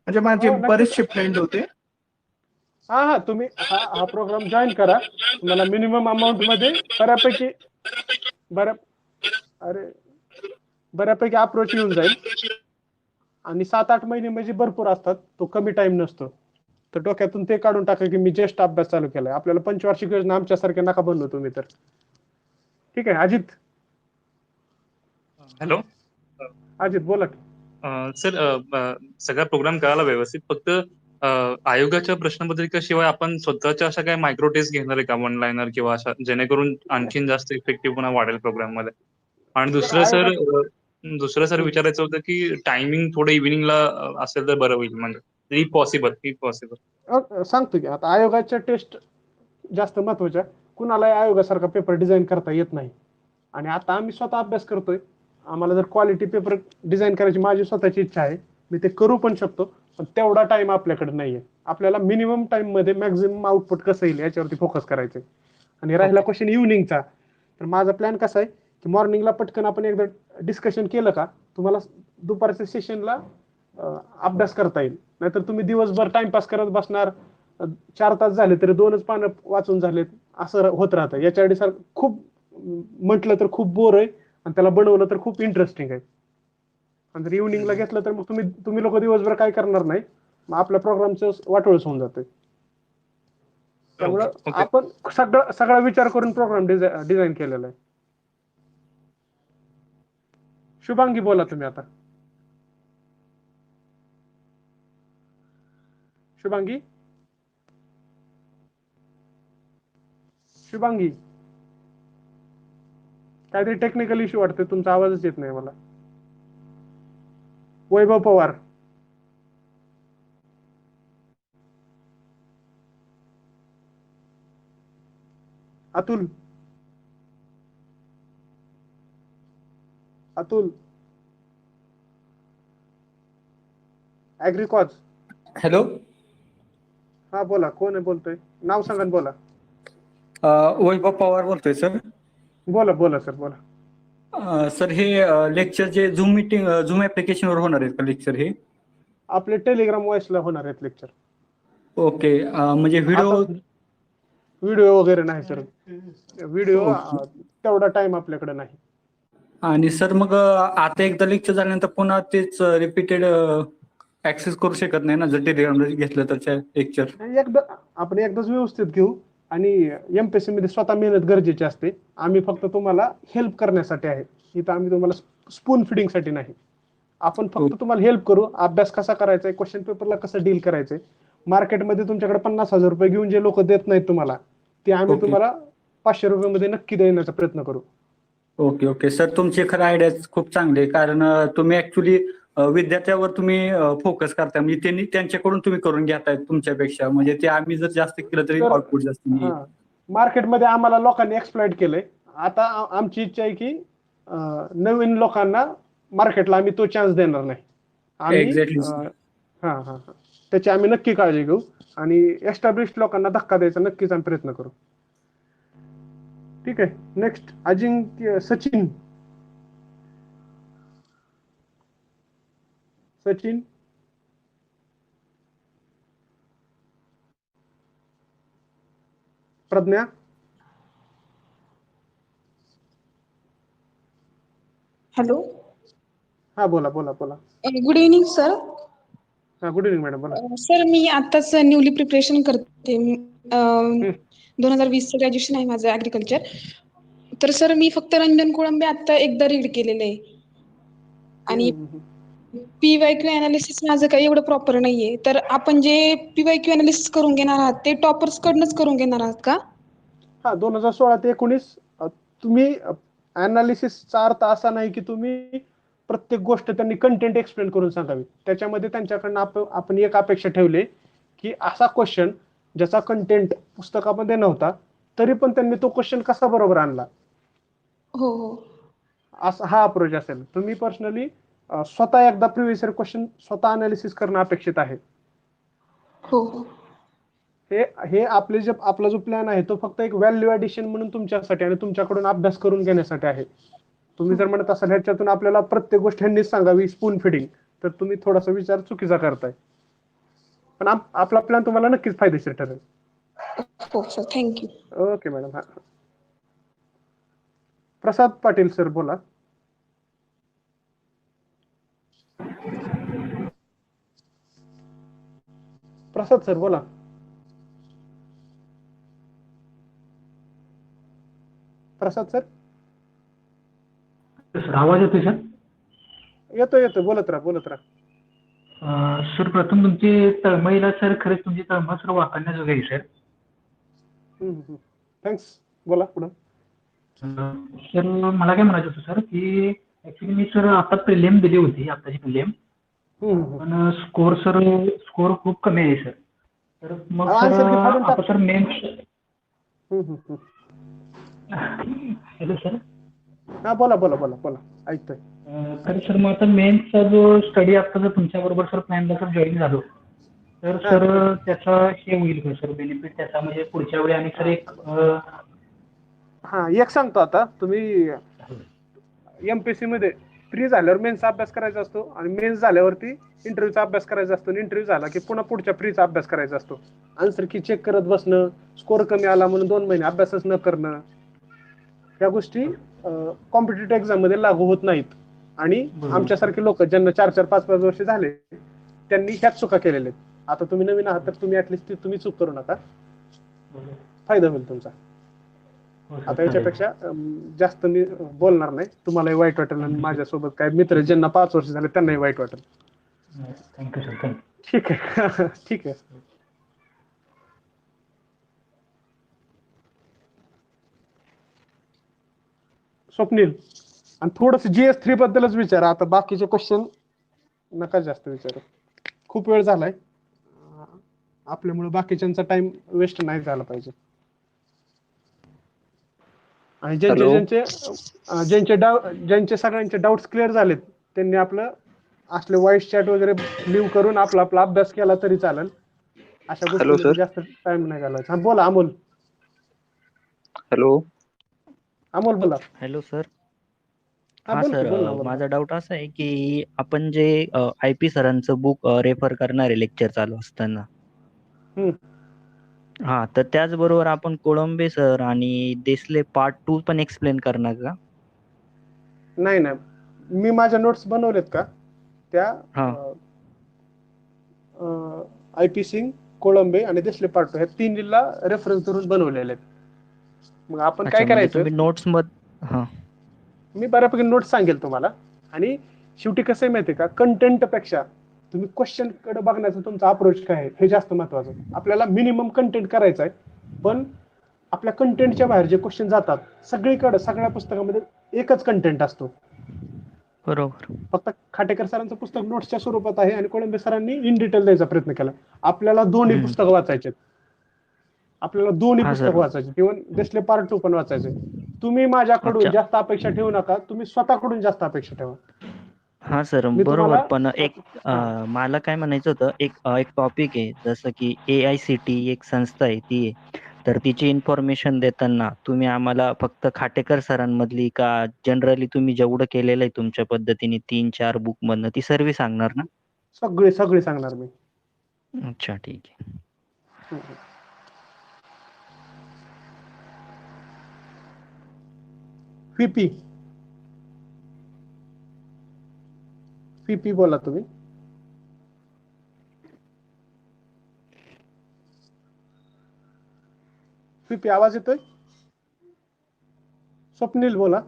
[SPEAKER 18] म्हणजे माझे बरेचसे फ्रेंड होते.
[SPEAKER 1] हा तुम्ही हा प्रोग्राम जॉईन करा. तुम्हाला मिनिमम अमाऊंट मध्ये बऱ्यापैकी अप्रोच येऊन जाईल. आणि 7-8 महिने म्हणजे भरपूर असतात, तो कमी टाइम नसतो. तर डोक्यातून ते काढून टाका की मी जस्ट अभ्यास चालू केलाय. आपल्याला पंचवार्षिक योजना आमच्यासारख्या नका बनलो तुम्ही तर. ठीक आहे. अजित.
[SPEAKER 19] हॅलो.
[SPEAKER 1] अजित बोला.
[SPEAKER 19] सर सगळा प्रोग्राम कळाला व्यवस्थित, फक्त आयोगाच्या प्रश्नपत्रिकेशिवाय आपण स्वतःच्या अशा काही मायक्रो टेस्ट घेणार आहे का, वन लाईनर किंवा अशा, जेणेकरून आणखीन जास्त इफेक्टिव्ह वाढेल प्रोग्राम मध्ये? आणि दुसरं सर विचारायचं होतं की टायमिंग थोडं इव्हिनिंगला असेल तर बरं होईल, म्हणजे इफ पॉसिबल.
[SPEAKER 1] सांगतो की आता आयोगाच्या टेस्ट जास्त महत्वाच्या. कुणाला आयोगासारखा पेपर डिझाईन करता येत नाही. आणि आता आम्ही स्वतः अभ्यास करतोय. आम्हाला जर क्वालिटी पेपर डिझाईन करायची माझी स्वतःची इच्छा आहे, मी ते करू पण शकतो, पण तेवढा टाइम आपल्याकडे नाहीये. आपल्याला मिनिमम टाइम मध्ये मॅक्झिमम आउटपुट कसं येईल याच्यावरती फोकस करायचं. आणि राहिला क्वेश्चन इव्हिनिंगचा, तर माझा प्लॅन कसा आहे की मॉर्निंगला पटकन आपण एकदा डिस्कशन केलं का तुम्हाला दुपारच्या सेशनला अभ्यास करता येईल. नाहीतर तुम्ही दिवसभर टाइमपास करत बसणार, 4 तास झाले तरी 2च पानं वाचून झालेत, असं होत राहतं. याच्या सर खूप म्हटलं तर खूप बोर आहे, आणि त्याला बनवलं तर खूप इंटरेस्टिंग आहे. आणि जर इव्हिनिंगला घेतलं तर मग तुम्ही लोक दिवसभर काय करणार नाही, मग आपल्या प्रोग्रामचं वाटोळच होऊन जाते. त्यामुळं आपण सगळा विचार करून प्रोग्राम डिझाईन केलेला आहे. शुभांगी बोला तुम्ही आता. शुभांगी. काहीतरी टेक्निकल इश्यू वाटतोय, तुमचा आवाजच येत नाही मला. वैभव पवार. अतुल. ऍग्रिकॉज.
[SPEAKER 20] हॅलो.
[SPEAKER 1] हा बोला. कोण आहे बोलतोय? नाव सांगा बोला.
[SPEAKER 20] वैभव पवार बोलतोय सर.
[SPEAKER 1] बोला सर बोला.
[SPEAKER 20] सर हे लेक्चर जे झूम मीटिंग झूम ऍप्लिकेशनवर होणार आहेत का लेक्चर हे?
[SPEAKER 1] आपले टेलिग्राम वॉइसला होणार आहेत लेक्चर.
[SPEAKER 20] ओके म्हणजे व्हिडिओ
[SPEAKER 1] व्हिडिओ वगैरे नाही सर. व्हिडिओ तेवढा टाइम आपल्याकडे नाही.
[SPEAKER 20] आणि सर मग आता एकदा लेक्चर झाल्यानंतर पुन्हा तेच रिपीटेड ऍक्सेस करू शकत नाही ना जर टेलिग्रामला घेतलं तर लेक्चर?
[SPEAKER 1] आपण एकदाच व्यवस्थित घेऊ आणि एमपीएससी मध्ये स्वतः मेहनत गरजेची असते. आम्ही फक्त तुम्हाला हेल्प करण्यासाठी आहे. इथं आम्ही तुम्हाला स्पून फिडिंगसाठी नाही. आपण फक्त तुम्हाला हेल्प करू. अभ्यास कसा करायचा आहे, क्वेश्चन पेपरला कसं डील करायचंय. मार्केटमध्ये तुमच्याकडे 50,000 रुपये घेऊन जे लोक देत नाहीत तुम्हाला, ते आम्ही तुम्हाला 500 रुपयामध्ये नक्की देण्याचा प्रयत्न करू.
[SPEAKER 20] ओके ओके सर, तुमची खरं आयडिया खूप चांगली आहे. कारण तुम्ही ऍक्च्युली विद्यार्थ्यावर तुम्ही फोकस करताय, म्हणजे त्यांनी त्यांच्याकडून तुम्ही करून घेताय तुमच्यापेक्षा. म्हणजे ते आम्ही जर जास्त केलं तरी आउटपुट जास्त येईल.
[SPEAKER 1] मार्केटमध्ये आम्हाला लोकांनी एक्सप्लॉइट केलंय. आता आमची इच्छा आहे की नवीन लोकांना मार्केटला आम्ही तो चान्स देणार नाही. आम्ही त्याची आम्ही नक्की काळजी घेऊ आणि एस्टॅब्लिश्ड लोकांना धक्का द्यायचा नक्कीच आम्ही प्रयत्न करू. ठीक आहे. नेक्स्ट अजिंक्य सचिन. प्रज्ञा.
[SPEAKER 21] हॅलो.
[SPEAKER 1] हा बोला बोला बोला.
[SPEAKER 21] Good evening sir.
[SPEAKER 1] हा गुड इव्हनिंग मॅडम बोला.
[SPEAKER 21] सर मी आताच न्यूली प्रिपरेशन करते. 2020 ग्रॅज्युएशन आहे माझं ऍग्रिकल्चर. तर सर मी फक्त रंजन कोळंबे आता एकदा रीड केलेलं आहे आणि पीवायक्यू अनालिसिस माझं काही एवढं प्रॉपर नाहीये. तर आपण जे पीवायक्यू अनालिसिस करून घेणार आहात ते टॉपर्स कडनंच करून घेणार आहात का?
[SPEAKER 1] हा 2016 ते 19 तुम्ही अनालिसिसचा अर्थ असा नाही की तुम्ही प्रत्येक गोष्ट त्यांनी कंटेंट एक्सप्लेन करून सांगावी. त्याच्यामध्ये त्यांच्याकडनं आपण एक अपेक्षा ठेवली की असा क्वेश्चन ज्याचा कंटेंट पुस्तकामध्ये नव्हता तरी पण त्यांनी तो क्वेश्चन कसा बरोबर आणला.
[SPEAKER 21] हो हो.
[SPEAKER 1] असा हा अप्रोच असेल. तुम्ही पर्सनली स्वतः एकदा प्रिव्हियस इयर क्वेश्चन स्वतः अनालिसिस करणं अपेक्षित आहे.
[SPEAKER 21] हो हो.
[SPEAKER 1] हे आपला जो प्लॅन आहे तो फक्त एक व्हॅल्यू ऍडिशन म्हणून तुमच्यासाठी आणि तुमच्याकडून अभ्यास करून घेण्यासाठी आहे. तुम्ही जर म्हणत असाल ह्याच्यातून आपल्याला प्रत्येक गोष्ट ह्यांनीच सांगावी स्पून फिडिंग, तर तुम्ही थोडासा विचार चुकीचा करताय. पण आपला प्लॅन तुम्हाला नक्कीच फायदेशीर ठरेल.
[SPEAKER 21] हो सर, थँक्यू.
[SPEAKER 1] Okay madam. हा प्रसाद पाटील सर बोला. प्रसाद सर बोला. प्रसाद सर.
[SPEAKER 22] आवाज येतोय सर?
[SPEAKER 1] येतो बोलत राहा.
[SPEAKER 22] सर प्रथम तुमची तळमळीला सर खरंच तुमची तळमळ सर वाखाणण्याजोगी आहे सर.
[SPEAKER 1] थँक्स. बोला पुढं.
[SPEAKER 22] सर मला काय म्हणायचं होतं सर की ऍक्च्युली मी सर आता प्रिलिम दिली होती, आताची प्रिलिम. पण स्कोर खूप कमी आहे सर. तर मग सर आता सर मेन्स. Hello sir.
[SPEAKER 1] हा बोला ऐकतोय.
[SPEAKER 22] तर सर मग आता मेन्सचा जो स्टडी आता जर तुमच्या बरोबर सर प्लॅनला सर जॉईन झालो तर सर त्याचा हे होईल का सर बेनिफिट त्याचा, म्हणजे पुढच्या वेळी आणि सर
[SPEAKER 1] एक सांगतो आता. तुम्ही एमपीएससी मध्ये प्री झाल्यावर मेन्सचा अभ्यास करायचा असतो आणि मेन्स झाल्यावरती इंटरव्ह्यूचा अभ्यास करायचा असतो आणि इंटरव्ह्यू झाला की पुन्हा पुढच्या प्रीचा अभ्यास करायचा असतो. आन्सर की चेक करत बसणं, स्कोर कमी आला म्हणून 2 महिने अभ्यासच न करणं, या गोष्टी कॉम्पिटिटिव्ह एक्झाम मध्ये लागू होत नाहीत. आणि आमच्यासारखे लोक ज्यांना 4-4, 5-5 वर्ष झाले त्यांनी ह्याच चुका केलेल्या आहेत. आता तुम्ही नवीन आहात तर तुम्ही ऍटलिस्ट तुम्ही चूक करू नका, फायदा होईल तुमचा. आता याच्यापेक्षा जास्त मी बोलणार नाही. तुम्हालाही वाईट वाटेल आणि माझ्यासोबत काय मित्र ज्यांना 5 वर्ष झाले त्यांनाही वाईट वाटेल.
[SPEAKER 22] Thank you sir.
[SPEAKER 1] ठीक आहे. ठीक आहे. स्वप्नील. आणि थोडस GS3 बद्दलच विचारा. आता बाकीचे क्वेश्चन नका जास्त विचारू. खूप वेळ झालाय आपल्यामुळे, बाकीच्यांचा टाइम वेस्ट नाही झाला पाहिजे. आणि ज्यांचे सगळ्यांचे डाऊट्स क्लिअर झालेत त्यांनी आपलं असले व्हॉइस चॅट वगैरे लिव्ह करून आपला अभ्यास केला तरी चालेल. अशा गोष्टी जास्त टाइम नाही घालवायचा. बोला अमोल.
[SPEAKER 10] हॅलो.
[SPEAKER 1] अमोल बोला.
[SPEAKER 23] Hello sir.
[SPEAKER 1] हा
[SPEAKER 3] हा
[SPEAKER 1] बोल
[SPEAKER 3] सर,
[SPEAKER 1] की, बोल ना, बोल ना.
[SPEAKER 3] माझा डाऊट असा आहे की आपण जे आय पी सरांचं बुक रेफर करणार आहे लेक्चर चालू असताना.
[SPEAKER 1] हम्म.
[SPEAKER 3] हा, तर त्याचबरोबर आपण कोळंबे सर आणि देसले पार्ट 2 पण एक्सप्लेन करणार का?
[SPEAKER 1] नाही ना, मी माझ्या नोट्स बनवलेत का त्या
[SPEAKER 3] हा.
[SPEAKER 1] आय पी सिंग, कोळंबे आणि देसले पार्ट ह्या तिन्हीला रेफरन्स करून बनवलेले आहेत. मग आपण
[SPEAKER 3] अच्छा,
[SPEAKER 1] काय
[SPEAKER 3] म्हणजे
[SPEAKER 1] करायचं,
[SPEAKER 3] तुम्ही नोट्स हा.
[SPEAKER 1] मी बऱ्यापैकी नोट्स सांगेल तुम्हाला. आणि शेवटी कसं आहे माहिती आहे का, कंटेंट पेक्षा तुम्ही क्वेश्चन कडे बघण्याचा तुमचा अप्रोच काय आहे हे जास्त महत्वाचं. आपल्याला मिनिमम कंटेंट करायचं आहे, पण आपल्या कंटेंटच्या बाहेर जे क्वेश्चन जातात सगळीकडे सगळ्या पुस्तकामध्ये एकच कंटेंट असतो.
[SPEAKER 3] बरोबर.
[SPEAKER 1] फक्त खाटेकर सरांचं पुस्तक नोट्सच्या स्वरूपात आहे आणि कोळंबे सरांनी इन डिटेल द्यायचा प्रयत्न केला. आपल्याला दोन्ही पुस्तक वाचायचे, आपल्याला दोन्ही
[SPEAKER 3] हा
[SPEAKER 1] पुस्तक
[SPEAKER 3] सर.
[SPEAKER 1] वाचायचे, इव्हन देसले पार्ट 2 पण वाचायचे. तुम्ही माझ्याकडून
[SPEAKER 3] अच्छा.
[SPEAKER 1] जास्त अपेक्षा ठेवू नका, तुम्ही स्वतःकडून जास्त अपेक्षा ठेवा.
[SPEAKER 3] हा सर,
[SPEAKER 1] मी
[SPEAKER 3] बरोबर.
[SPEAKER 1] तुम्हाला
[SPEAKER 3] पण एक मला काय म्हणायचं होतं, एक टॉपिक आहे जसं की AICTE एक संस्था आहे ती आहे. तर तिची इन्फॉर्मेशन देताना तुम्ही आम्हाला फक्त खाटेकर सरांमधली का जनरली तुम्ही जेवढं केलेलं आहे तुमच्या पद्धतीने 3-4 बुक मधनं ती सर्व सांगणार ना?
[SPEAKER 1] सगळे सगळे सांगणार मी.
[SPEAKER 3] अच्छा, ठीक आहे.
[SPEAKER 1] पीपी पीपी बोला तुम्ही. पीपी आवाज येतोय? स्वप्नील बोला.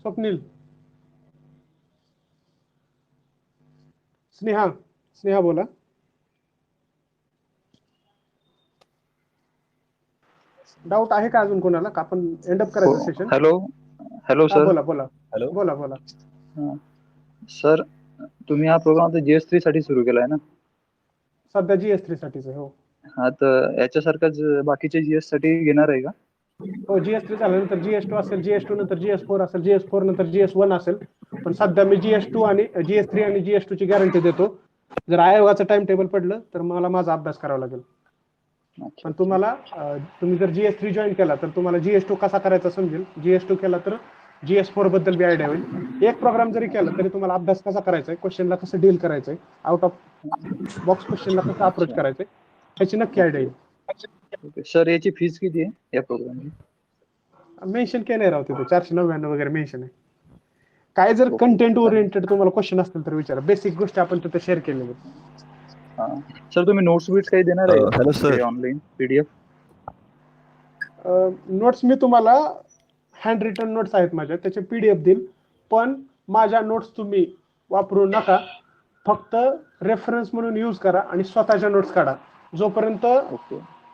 [SPEAKER 1] स्वप्नील. स्नेहा, स्नेहा बोला. डाऊट आहे का अजून कोणाला, का आपण एंड अप करायचं सेशन?
[SPEAKER 10] हॅलो हॅलो
[SPEAKER 1] हा
[SPEAKER 10] सर.
[SPEAKER 1] बोला बोला.
[SPEAKER 10] हॅलो
[SPEAKER 1] बोला बोला.
[SPEAKER 10] सर, तुम्ही हा प्रोग्राम आता GS3 साठी सुरू केलाय ना?
[SPEAKER 1] सध्या GS3 साठीच आहे. हो
[SPEAKER 10] हा, तर याच्यासारखाच बाकीचे GS साठी घेणार आहे का?
[SPEAKER 1] हो, GS3 झाल्यानंतर GS2 असेल, GS2 नंतर GS4 असेल, GS4 नंतर GS1 असेल. पण सध्या मी GS2 आणि GS3 आणि GS2 ची गॅरंटी देतो. जर आयोगाचं टाइम टेबल पडलं तर मला माझा अभ्यास करावा लागेल. पण तुम्हाला तुम्ही जर GS3 जॉईन केला तर तुम्हाला GS2 कसा करायचा समजेल. GS2 केला तर GS4 बद्दल बी आयडिया होईल. एक प्रोग्राम जरी केला तरी तुम्हाला अभ्यास कसा करायचा आहे, क्वेश्चनला कसं डील करायचंय, आउट ऑफ बॉक्स क्वेश्चनला कसं अप्रोच करायचंय ह्याची नक्की आयडिया येईल.
[SPEAKER 10] सर, याची फीस किती आहे या प्रोग्रामची?
[SPEAKER 1] मेन्शन केलंय राव तिथे 499 वगैरे मेन्शन आहे. काय जर कंटेंट ओरिएंटेड तुम्हाला क्वेश्चन असतील तर विचारा. बेसिक गोष्टी आपण तिथे शेअर केलेल्या आहेत.
[SPEAKER 10] सर, तुम्ही नोट्स बीट्स काही देणार आहे
[SPEAKER 14] hello sir.
[SPEAKER 10] Online PDF?
[SPEAKER 1] Notes मी तुम्हाला हँड रिटन नोट्स आहेत माझ्या, त्याचे PDF देईल. पण माझ्या नोट्स तुम्ही वापरू नका, फक्त रेफरन्स म्हणून यूज करा आणि स्वतःच्या नोट्स काढा. जोपर्यंत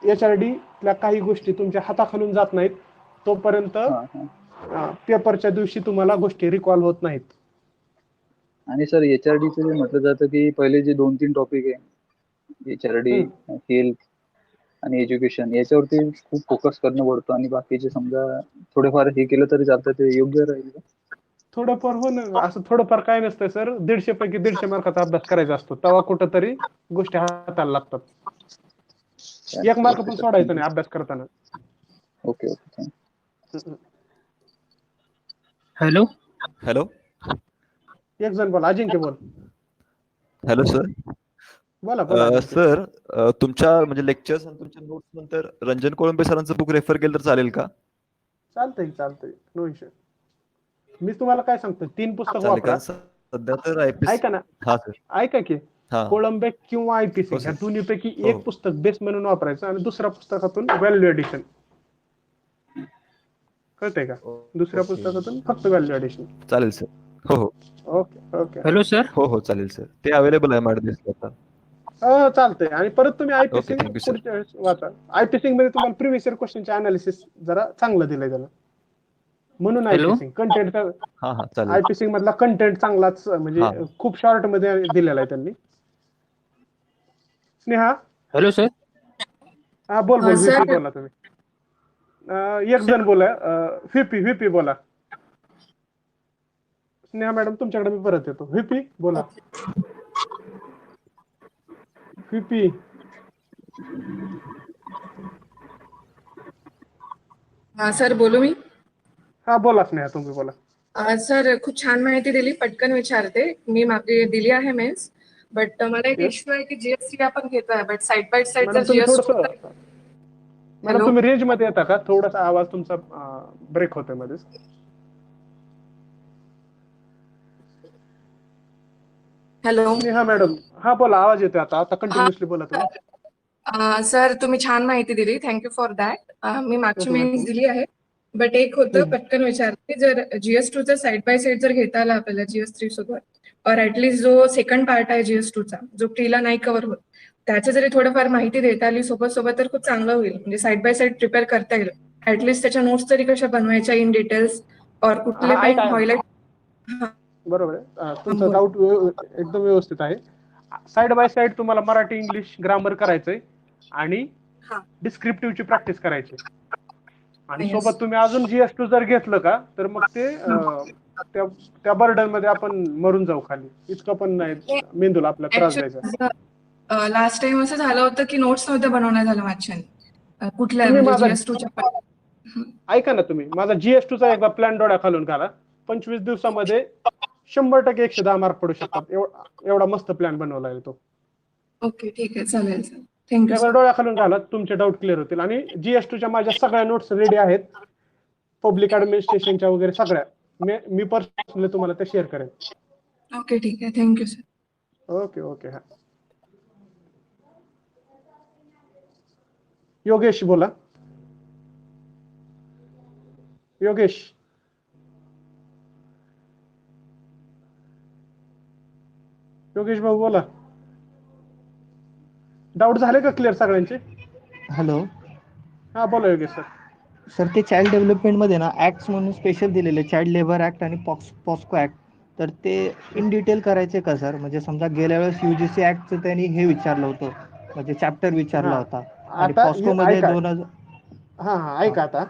[SPEAKER 1] HRD ल्या काही गोष्टी तुमच्या हाताखालून जात नाहीत तोपर्यंत पेपरच्या दिवशी तुम्हाला गोष्टी रिकॉल होत नाहीत.
[SPEAKER 10] आणि सर, HRDचं जे म्हटलं जातं की पहिले जे 2-3 टॉपिक आहे, HRD, हेल्थ आणि एज्युकेशन, याच्यावरती खूप फोकस करणं पडतं आणि बाकीचे समजा थोडेफार हे केलं तरी चालतं, ते योग्य राहील का?
[SPEAKER 1] थोडंफार हो ना, असं थोडंफार काय नसतं सर. 150 पैकी 150 मार्काचा अभ्यास करायचा असतो, तेव्हा कुठंतरी गोष्टी हाताला लागतात. 1 मार्क पण सोडायचं नाही अभ्यास करताना.
[SPEAKER 10] Okay okay.
[SPEAKER 20] हॅलो
[SPEAKER 14] हॅलो
[SPEAKER 1] एक जण बोला. अजिंक्य बोल.
[SPEAKER 14] Hello sir.
[SPEAKER 1] बोला बोला.
[SPEAKER 14] सर, तुमच्या म्हणजे लेक्चर्स आणि तुमच्या नोट्स नंतर रंजन कोळंबे सरांचं बुक रेफर केलं तर चालेल का?
[SPEAKER 1] चालतंय चालतंय, नो इश्यू. मी तुम्हाला काय सांगतो, 3 पुस्तक
[SPEAKER 14] चालेल,
[SPEAKER 1] वापरा.
[SPEAKER 14] कारण सध्या तर IPC.
[SPEAKER 1] ऐका ना,
[SPEAKER 14] हा सर.
[SPEAKER 1] ऐका की
[SPEAKER 14] हा.
[SPEAKER 1] कोळंबे किंवा IPC
[SPEAKER 14] हो,
[SPEAKER 1] ह्या
[SPEAKER 14] सर.
[SPEAKER 1] दोन्हीपैकी
[SPEAKER 14] हो.
[SPEAKER 1] एक पुस्तक बेस म्हणून वापरायचं आणि दुसऱ्या पुस्तकातून व्हॅल्यू एडिशन. कळतंय का? दुसऱ्या पुस्तकातून फक्त व्हॅल्यू एडिशन.
[SPEAKER 14] चालेल सर. हो हो.
[SPEAKER 1] Okay okay.
[SPEAKER 20] Hello sir.
[SPEAKER 14] हो हो, चालेल सर. ते अवेलेबल आहे माझ्या डेस्कला आता.
[SPEAKER 1] हो चालतंय. आणि परत तुम्ही
[SPEAKER 14] ओके,
[SPEAKER 1] IPC
[SPEAKER 14] थँक्यू सर.
[SPEAKER 1] पुढच्या वेळेस वाचा. IPC मध्ये तुम्हाला प्रिव्हियस इयर क्वेश्चनचे अनालिसिस जरा चांगलं दिलंय त्याला, म्हणून
[SPEAKER 20] हॅलो?
[SPEAKER 1] IPC content.
[SPEAKER 14] हा हा, चालेल.
[SPEAKER 1] IPC मधला कंटेंट चांगलाच म्हणजे
[SPEAKER 14] हा.
[SPEAKER 1] खूप शॉर्ट मध्ये दिलेला आहे त्यांनी. स्नेहा.
[SPEAKER 20] Hello sir.
[SPEAKER 1] हा बोल बोल. VP बोला तुम्ही. एक जण बोला. VP बोला. स्नेहा मॅडम तुमच्याकडे मी परत येतो. VP बोला. VP.
[SPEAKER 4] सर बोलू मी?
[SPEAKER 1] हा बोला स्नेहा, तुम्ही बोला.
[SPEAKER 4] सर खूप छान माहिती दिली. पटकन विचारते. मी मागे दिली आहे मेन्स, बट मला एक
[SPEAKER 1] Yes.
[SPEAKER 4] इश्यू आहे की जीएसटी आपण घेतोय, but side by side
[SPEAKER 1] madam
[SPEAKER 4] जर
[SPEAKER 1] तुम्ही
[SPEAKER 4] जीएस
[SPEAKER 1] थोडस मॅडम तुम्ही रेंज मध्ये येता का? थोडासा आवाज तुमचा ब्रेक होतोय मध्येच.
[SPEAKER 4] हॅलो.
[SPEAKER 1] स्नेहा मॅडम, हा बोला, आवाज येतोय आता. आता कंटिन्युअसली बोला तुम्ही.
[SPEAKER 4] सर तुम्ही छान माहिती दिली. Thank you for that. मी मागची
[SPEAKER 1] Yes,
[SPEAKER 4] मेन्स
[SPEAKER 1] welcome.
[SPEAKER 4] दिली आहे, बट एक होतं पटकन विचारते. जर GS2 चा साइड बाय साइड जर घेता आला आपल्याला GS3 सोबत, और ऍटलीस्ट जो सेकंड पार्ट आहे GS2 चा, जो प्रीला नाही कव्हर होत, त्याची जरी थोडंफार माहिती देता आली सोबत सोबत तर खूप चांगलं होईल. म्हणजे साइड बाय साइड प्रिपेअर करता येईल. ऍटलीस्ट त्याच्या नोट्स तरी कशा बनवायच्या इन डिटेल्स, और कुठले
[SPEAKER 1] हा,
[SPEAKER 4] पॉईंट
[SPEAKER 1] ऐका.
[SPEAKER 4] हायलाइट.
[SPEAKER 1] बरोबर आहे. तुमचं डाऊट एकदम व्यवस्थित आहे. साइड बाय साइड तुम्हाला मराठी इंग्लिश ग्रामर करायचंय आणि डिस्क्रिप्टिव्हची प्रॅक्टिस करायची, आणि सोबत तुम्ही अजून GS2 जर घेतलं का तर मग ते त्या बर्डन मध्ये आपण मरून जाऊ खाली. इतकं पण नाही मेंदूला आपला त्रास द्यायचा.
[SPEAKER 4] लास्ट टाइम असं झालं होतं की नोट्स नव्हतं बनवण्यात झालं माझ्या कुठल्या
[SPEAKER 1] तुम्ही
[SPEAKER 4] म्हणजे
[SPEAKER 1] माझा
[SPEAKER 4] GS2च्या.
[SPEAKER 1] ऐका ना, तुम्ही माझा GS2चा एकदा प्लॅन डोळ्या खालून घाला. 25 दिवसामध्ये 100% 110 मार्क पडू शकतात. एवढा मस्त प्लॅन बनवला आहे तो.
[SPEAKER 4] ओके, ठीक आहे, चालेल सर. थँक्यू
[SPEAKER 1] एकदा डोळ्या खालून घाला, तुमचे डाऊट क्लिअर होतील. आणि GS2च्या माझ्या सगळ्या नोट्स रेडी आहेत, पब्लिक ऍडमिनिस्ट्रेशनच्या वगैरे सगळ्या. मी पर्सनली तुम्हाला ते शेअर करेन.
[SPEAKER 4] ओके, ठीक आहे, थँक्यू सर.
[SPEAKER 1] Okay okay. हा, योगेश बोला. योगेश, योगेश भाऊ बोला. डाऊट झाले का क्लिअर सगळ्यांचे?
[SPEAKER 5] हॅलो.
[SPEAKER 1] हा बोला योगेश सर.
[SPEAKER 5] सर ते चाइल्ड डेव्हलपमेंटमध्ये ना ऍक्ट्स म्हणून स्पेशल दिलेले, चाइल्ड लेबर ऍक्ट आणि पॉस्को ऍक्ट. तर ते इन डिटेल करायचे का सर? म्हणजे समजा गेल्या वेळेस UGC ऍक्टचं त्यांनी हे विचारलं होतं, म्हणजे चॅप्टर विचारला होता, आणि पॉस्को मध्ये 2000.
[SPEAKER 1] हा ऐका, आता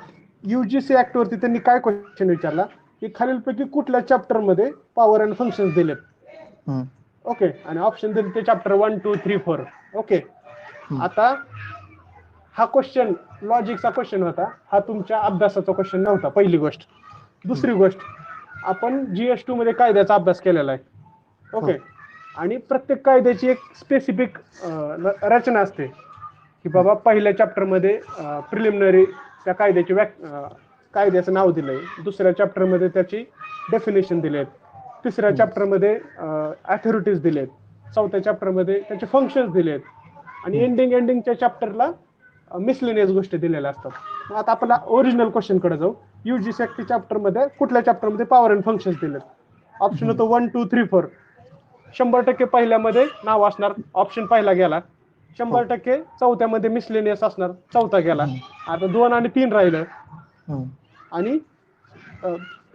[SPEAKER 1] UGC ऍक्ट वरती त्यांनी काय क्वेश्चन विचारला की खालीलपैकी कुठल्या चॅप्टर मध्ये पॉवर अँड फंक्शन्स दिलेत. ओके, आणि ऑप्शन दिले ते चॅप्टर 1, 2, 3, 4. ओके, आता हा क्वेश्चन लॉजिकचा क्वेश्चन होता, हा तुमच्या अभ्यासाचा क्वेश्चन नव्हता. पहिली गोष्ट. दुसरी गोष्ट, आपण GS2 मध्ये कायद्याचा अभ्यास केलेला आहे. ओके, आणि प्रत्येक कायद्याची एक स्पेसिफिक रचना असते की बाबा पहिल्या चॅप्टर मध्ये प्रिलिमिनरी त्या कायद्याची कायद्याचं नाव दिलंय, दुसऱ्या चॅप्टर मध्ये त्याची डेफिनेशन दिलेत, तिसऱ्या चॅप्टर मध्ये अथॉरिटीज दिलेत, चौथ्या चॅप्टर मध्ये त्याचे फंक्शन्स दिलेत, आणि एंडिंगच्या चॅप्टरला मिसलेनियस गोष्टी दिलेल्या असतात. मग आता आपला ओरिजिनल क्वेश्चन कडे जाऊ. UGC ऍक्ट चॅप्टर मध्ये कुठल्या चॅप्टर मध्ये पॉवर अँड फंक्शन्स दिलेत? ऑप्शन होतो 1, 2, 3, 4. 100% पहिल्यामध्ये नाव असणार, ऑप्शन पहिला गेला. 100% चौथ्यामध्ये मिसलेनियस असणार, चौथा गेला. आता 2 आणि 3 राहिलं, आणि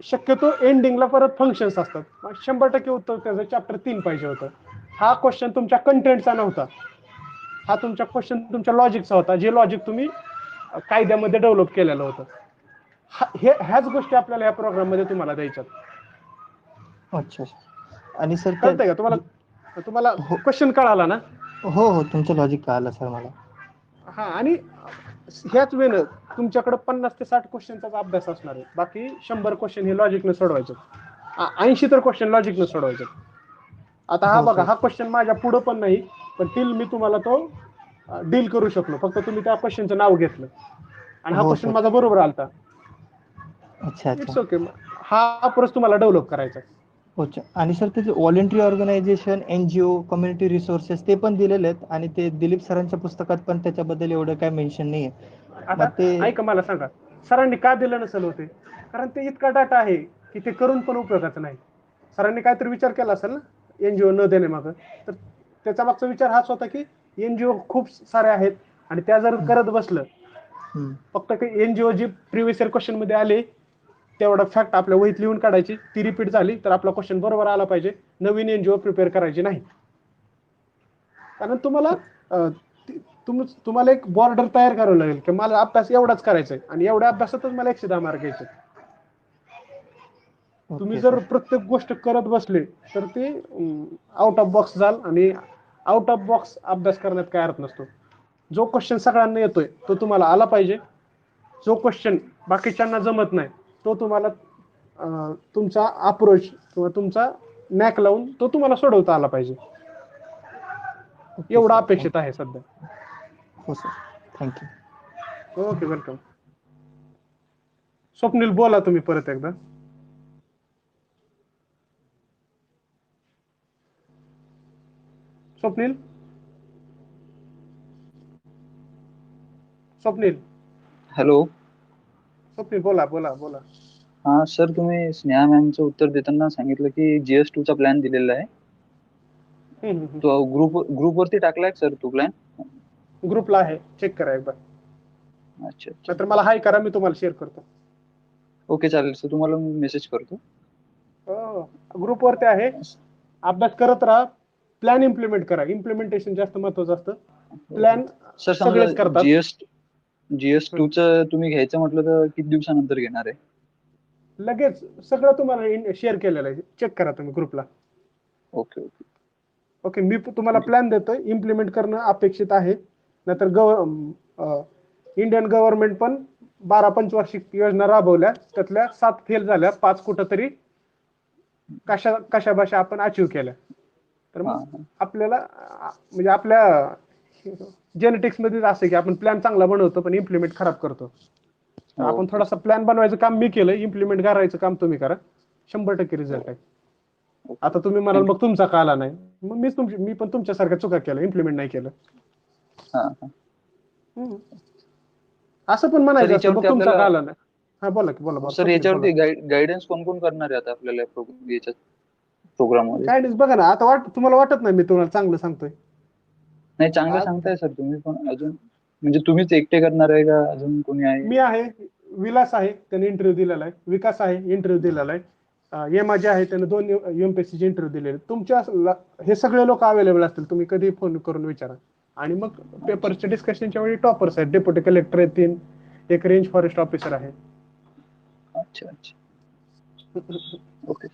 [SPEAKER 1] शक्यतो एंडिंगला परत फंक्शन्स असतात. 100% उत्तर त्याचं चॅप्टर 3 पाहिजे होतं. हा क्वेश्चन तुमच्या कंटेंटचा नव्हता, हा तुमच्या क्वेश्चन तुमच्या लॉजिकचा होता, जे लॉजिक तुम्ही कायद्यामध्ये डेव्हलप केलेलं होतं. ह्याच गोष्टी आपल्याला या प्रोग्राम मध्ये तुम्हाला द्यायच्यात.
[SPEAKER 5] अच्छा. आणि सर
[SPEAKER 1] कळतंय का तुम्हाला क्वेश्चन कळाला ना?
[SPEAKER 5] हो, तुमचं लॉजिक कळालं सर मला.
[SPEAKER 1] हा, आणि ह्याच वेळेला तुमच्याकडे 50 ते 60 क्वेश्चनचा अभ्यास असणार आहे. बाकी 100 क्वेश्चन हे लॉजिकनं सोडवायचे, 80 तर क्वेश्चन लॉजिकनं सोडवायचे. आता हा बघा, हा क्वेश्चन माझ्या पुढं पण नाही, पण टिल मी तुम्हाला तो डील करू शकलो, फक्त तुम्ही त्या क्वेश्चनचं नाव घेतलं, आणि हा क्वेश्चन माझा बरोबर आलता.
[SPEAKER 5] अच्छा.
[SPEAKER 1] It's okay. हा परत तुम्हाला डेव्हलप करायचा.
[SPEAKER 5] अच्छा. आणि सर त्याचे voluntary organisation, NGO, community resources ते पण दिलेले आहेत, आणि ते दिलीप सरांच्या पुस्तकात पण त्याच्याबद्दल एवढं काय मेन्शन नाहीये.
[SPEAKER 1] आता ऐका, मला सांगा सरांनी का दिलं नसेल होते? कारण ते इतका डाटा आहे की ते करून पण उपयोगाचं नाही. सरांनी काहीतरी विचार केला असेल ना NGO न देणे मागं. तर त्याचा मागचा विचार हाच होता की NGO खूप सारे आहेत, आणि त्या जर करत बसलं, फक्त काही NGO जी प्रिव्हियस इयर क्वेश्चन मध्ये आले तेवढा फॅक्ट आपल्या वहीत लिहून काढायची, ती रिपीट झाली तर आपला क्वेश्चन बरोबर आला पाहिजे. नवीन NGO प्रिपेअर करायची नाही. कारण तुम्हाला एक बॉर्डर तयार करावं लागेल की मला अभ्यास एवढाच करायचा आहे, आणि एवढ्या अभ्यासातच मला 110 मार्क घ्यायचे. तुम्ही जर प्रत्येक गोष्ट करत बसले तर ते आउट ऑफ बॉक्स जाल, आणि आउट ऑफ बॉक्स अभ्यास करण्यात काय अर्थ नसतो. जो क्वेश्चन सगळ्यांना येतोय तो तुम्हाला आला पाहिजे. जो क्वेश्चन बाकीच्यांना जमत नाही, तो तुम्हाला तुमचा अप्रोच किंवा तुमचा नॅक लावून तो तुम्हाला सोडवता आला पाहिजे, एवढा अपेक्षित आहे सध्या.
[SPEAKER 5] हो sir, thank you.
[SPEAKER 1] Okay, welcome. Swapnil बोला तुम्ही परत एकदा. स्वप्नील स्वप्नील
[SPEAKER 10] हॅलो.
[SPEAKER 1] स्वप्नील बोला बोला बोला.
[SPEAKER 10] हा सर, तुम्ही स्नेहा मॅमचं उत्तर देताना सांगितलं की GS2 चा प्लॅन दिलेला आहे. तो ग्रुपवरती टाकलाय सर तो प्लॅन?
[SPEAKER 1] ग्रुपला आहे, चेक करा एकदा.
[SPEAKER 10] अच्छा.
[SPEAKER 1] नाहीतर मला हाय करा, मी तुम्हाला शेअर करतो.
[SPEAKER 10] ओके, चालेल सर, तुम्हाला मी मेसेज करतो.
[SPEAKER 1] ग्रुपवरती आहे, अभ्यास करत राहा, प्लॅन इम्प्लिमेंट करा. इम्प्लिमेंटेशन जास्त महत्वाचं असतं. प्लॅन
[SPEAKER 10] सर
[SPEAKER 1] सगळेच करतात.
[SPEAKER 10] GS2 चं तुम्ही घ्यायचं म्हटलं तर किती दिवसानंतर घेणार आहे?
[SPEAKER 1] लगेच सगळं तुम्हाला शेअर केलेलं आहे, चेक करा तुम्ही ग्रुपला.
[SPEAKER 10] ओके ओके
[SPEAKER 1] ओके, मी तुम्हाला प्लॅन देतोय, इम्प्लिमेंट करणं अपेक्षित आहे. नाहीतर इंडियन गव्हर्नमेंट पण 12 पंचवार्षिक योजना राबवल्या, त्यातल्या 7 फेल झाल्या, 5 कुठंतरी कशा भाषा आपण अचीव केल्या. तर मग आपल्याला म्हणजे आपल्या जेनेटिक्स मध्ये असं की आपण प्लॅन चांगला बनवतो पण इम्प्लिमेंट खराब करतो. आपण थोडासा प्लॅन बनवायचं काम मी केलं, इम्प्लिमेंट करायचं काम तुम्ही करा, 100% रिझल्ट आहे. आता तुम्ही म्हणाल मग तुमचा का आला नाही, मग मी पण तुमच्यासारख्या चुका केल्या, इम्प्लिमेंट नाही केलं. असं पण म्हणायचं असतं मग तुमचा का आला नाही. हा बोला की बोला.
[SPEAKER 10] सर, याच्यावरती गायडन्स कोण कोण करणार आहे आता आपल्याला याच्यात प्रोग्राम मध्ये?
[SPEAKER 1] गायडन्स बघा ना, आता तुम्हाला वाटत नाही मी तुम्हाला चांगलं सांगतोय?
[SPEAKER 10] नाही, चांगलं सांगताय सर तुम्ही, पण अजून म्हणजे तुम्हीच एकटे करणार आहे का अजून कोणी आहे?
[SPEAKER 1] मी आहे, विलास आहे, त्याने इंटरव्ह्यू दिलेला आहे, विकास आहे, इंटरव्ह्यू दिलेला आहे, माझे आहे, त्याने 2 UMPSC चे इंटरव्ह्यू दिलेले. तुमच्या हे सगळे लोक अवेलेबल असतील, तुम्ही कधी फोन करून विचारा. आणि मग पेपरच्या डिस्कशनच्या वेळी टॉपर्स आहेत, डेप्युटी कलेक्टर आहेत 3, एक रेंज फॉरेस्ट ऑफिसर आहे.
[SPEAKER 10] अच्छा अच्छा, okay.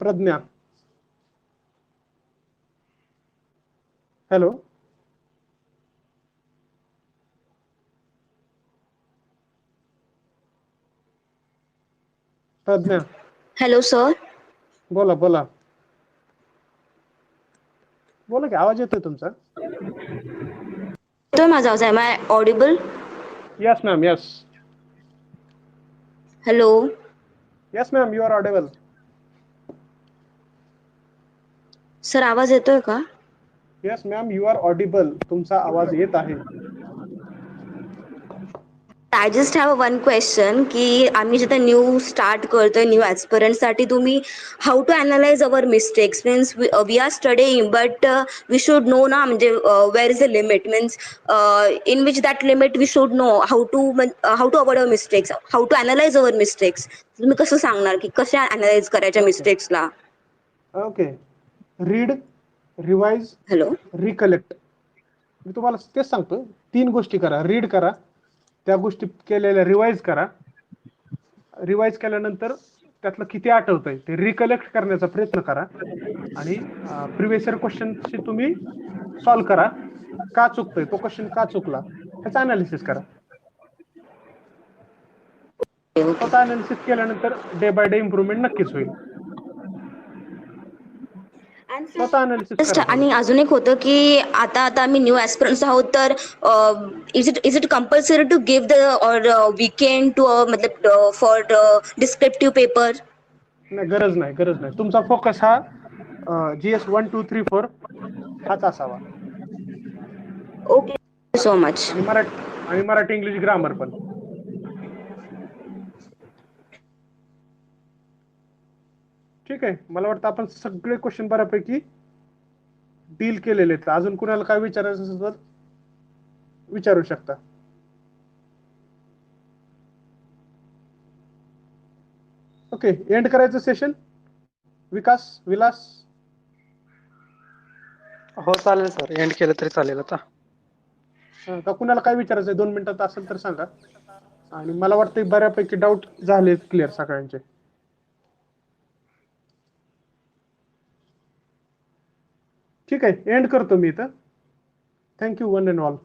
[SPEAKER 1] Pragya, hello. Pragya.
[SPEAKER 7] Hello sir.
[SPEAKER 1] बोला बोला बोला की, आवाज येतोय तुमचा.
[SPEAKER 7] येतोय माझा आवाज? Am I audible?
[SPEAKER 1] Yes ma'am, yes.
[SPEAKER 7] Hello.
[SPEAKER 1] Yes ma'am, you are audible.
[SPEAKER 7] Sir, आवाज येतोय का?
[SPEAKER 1] Yes ma'am, you are audible, तुमचा आवाज येत आहे.
[SPEAKER 7] I just have one question की आम्ही जिथे न्यू स्टार्ट करतोय, न्यू ॲस्पिरंट साठी तुम्ही how to analyse our mistakes? Means we are studying but we should know ना, म्हणजे where is the limit, means in which that limit we should no how to avoid our mistakes, how to analyse our mistakes. तुम्ही कसं सांगणार की कशा अनालाइज करायच्या मिस्टेक्सला?
[SPEAKER 1] Okay, read, revise,
[SPEAKER 7] hello,
[SPEAKER 1] recollect. मी तुम्हाला तेच सांगतो, 3 गोष्टी करा. रीड करा, त्या गोष्टी केलेल्या रिवाइज करा, रिवाइज केल्यानंतर त्यातलं किती आठवतंय ते रिकलेक्ट करण्याचा प्रयत्न करा, आणि प्रिव्हियस इयर क्वेश्चनशी तुम्ही सॉल्व्ह करा. का चुकतोय तो क्वेश्चन, का चुकला त्याचा अनालिसिस करा. स्वतः अनालिसिस केल्यानंतर डे बाय डे इम्प्रुव्हमेंट नक्कीच होईल. स्वतः अनालिसिस करा.
[SPEAKER 7] आणि अजून एक होतं की आता आम्ही न्यू ॲस्पिरंट्स आहोत, तर is it compulsory to give the or weekend to मतलब फॉर डिस्क्रिप्टिव्ह पेपर?
[SPEAKER 1] नाही, गरज नाही. तुमचा फोकस हा GS 1, 2, 3, 4 हाच असावा.
[SPEAKER 7] Okay, so much.
[SPEAKER 1] आणि मराठी इंग्लिश ग्रामर पण. ठीक आहे, मला वाटतं आपण सगळे क्वेश्चन बऱ्यापैकी डील केलेले आहेत. अजून कुणाला काय विचारायचं असेल तर विचारू शकता. ओके, एंड करायचं सेशन. विलास.
[SPEAKER 2] हो चालेल सर, एंड केलं तरी चालेल. आता
[SPEAKER 1] कुणाला काय विचारायचंय 2 मिनिटात असेल तर सांगा. आणि मला वाटतं बऱ्यापैकी डाऊट झाले क्लिअर सगळ्यांचे. ठीक आहे, एंड करतो मी इथं. Thank you one and all.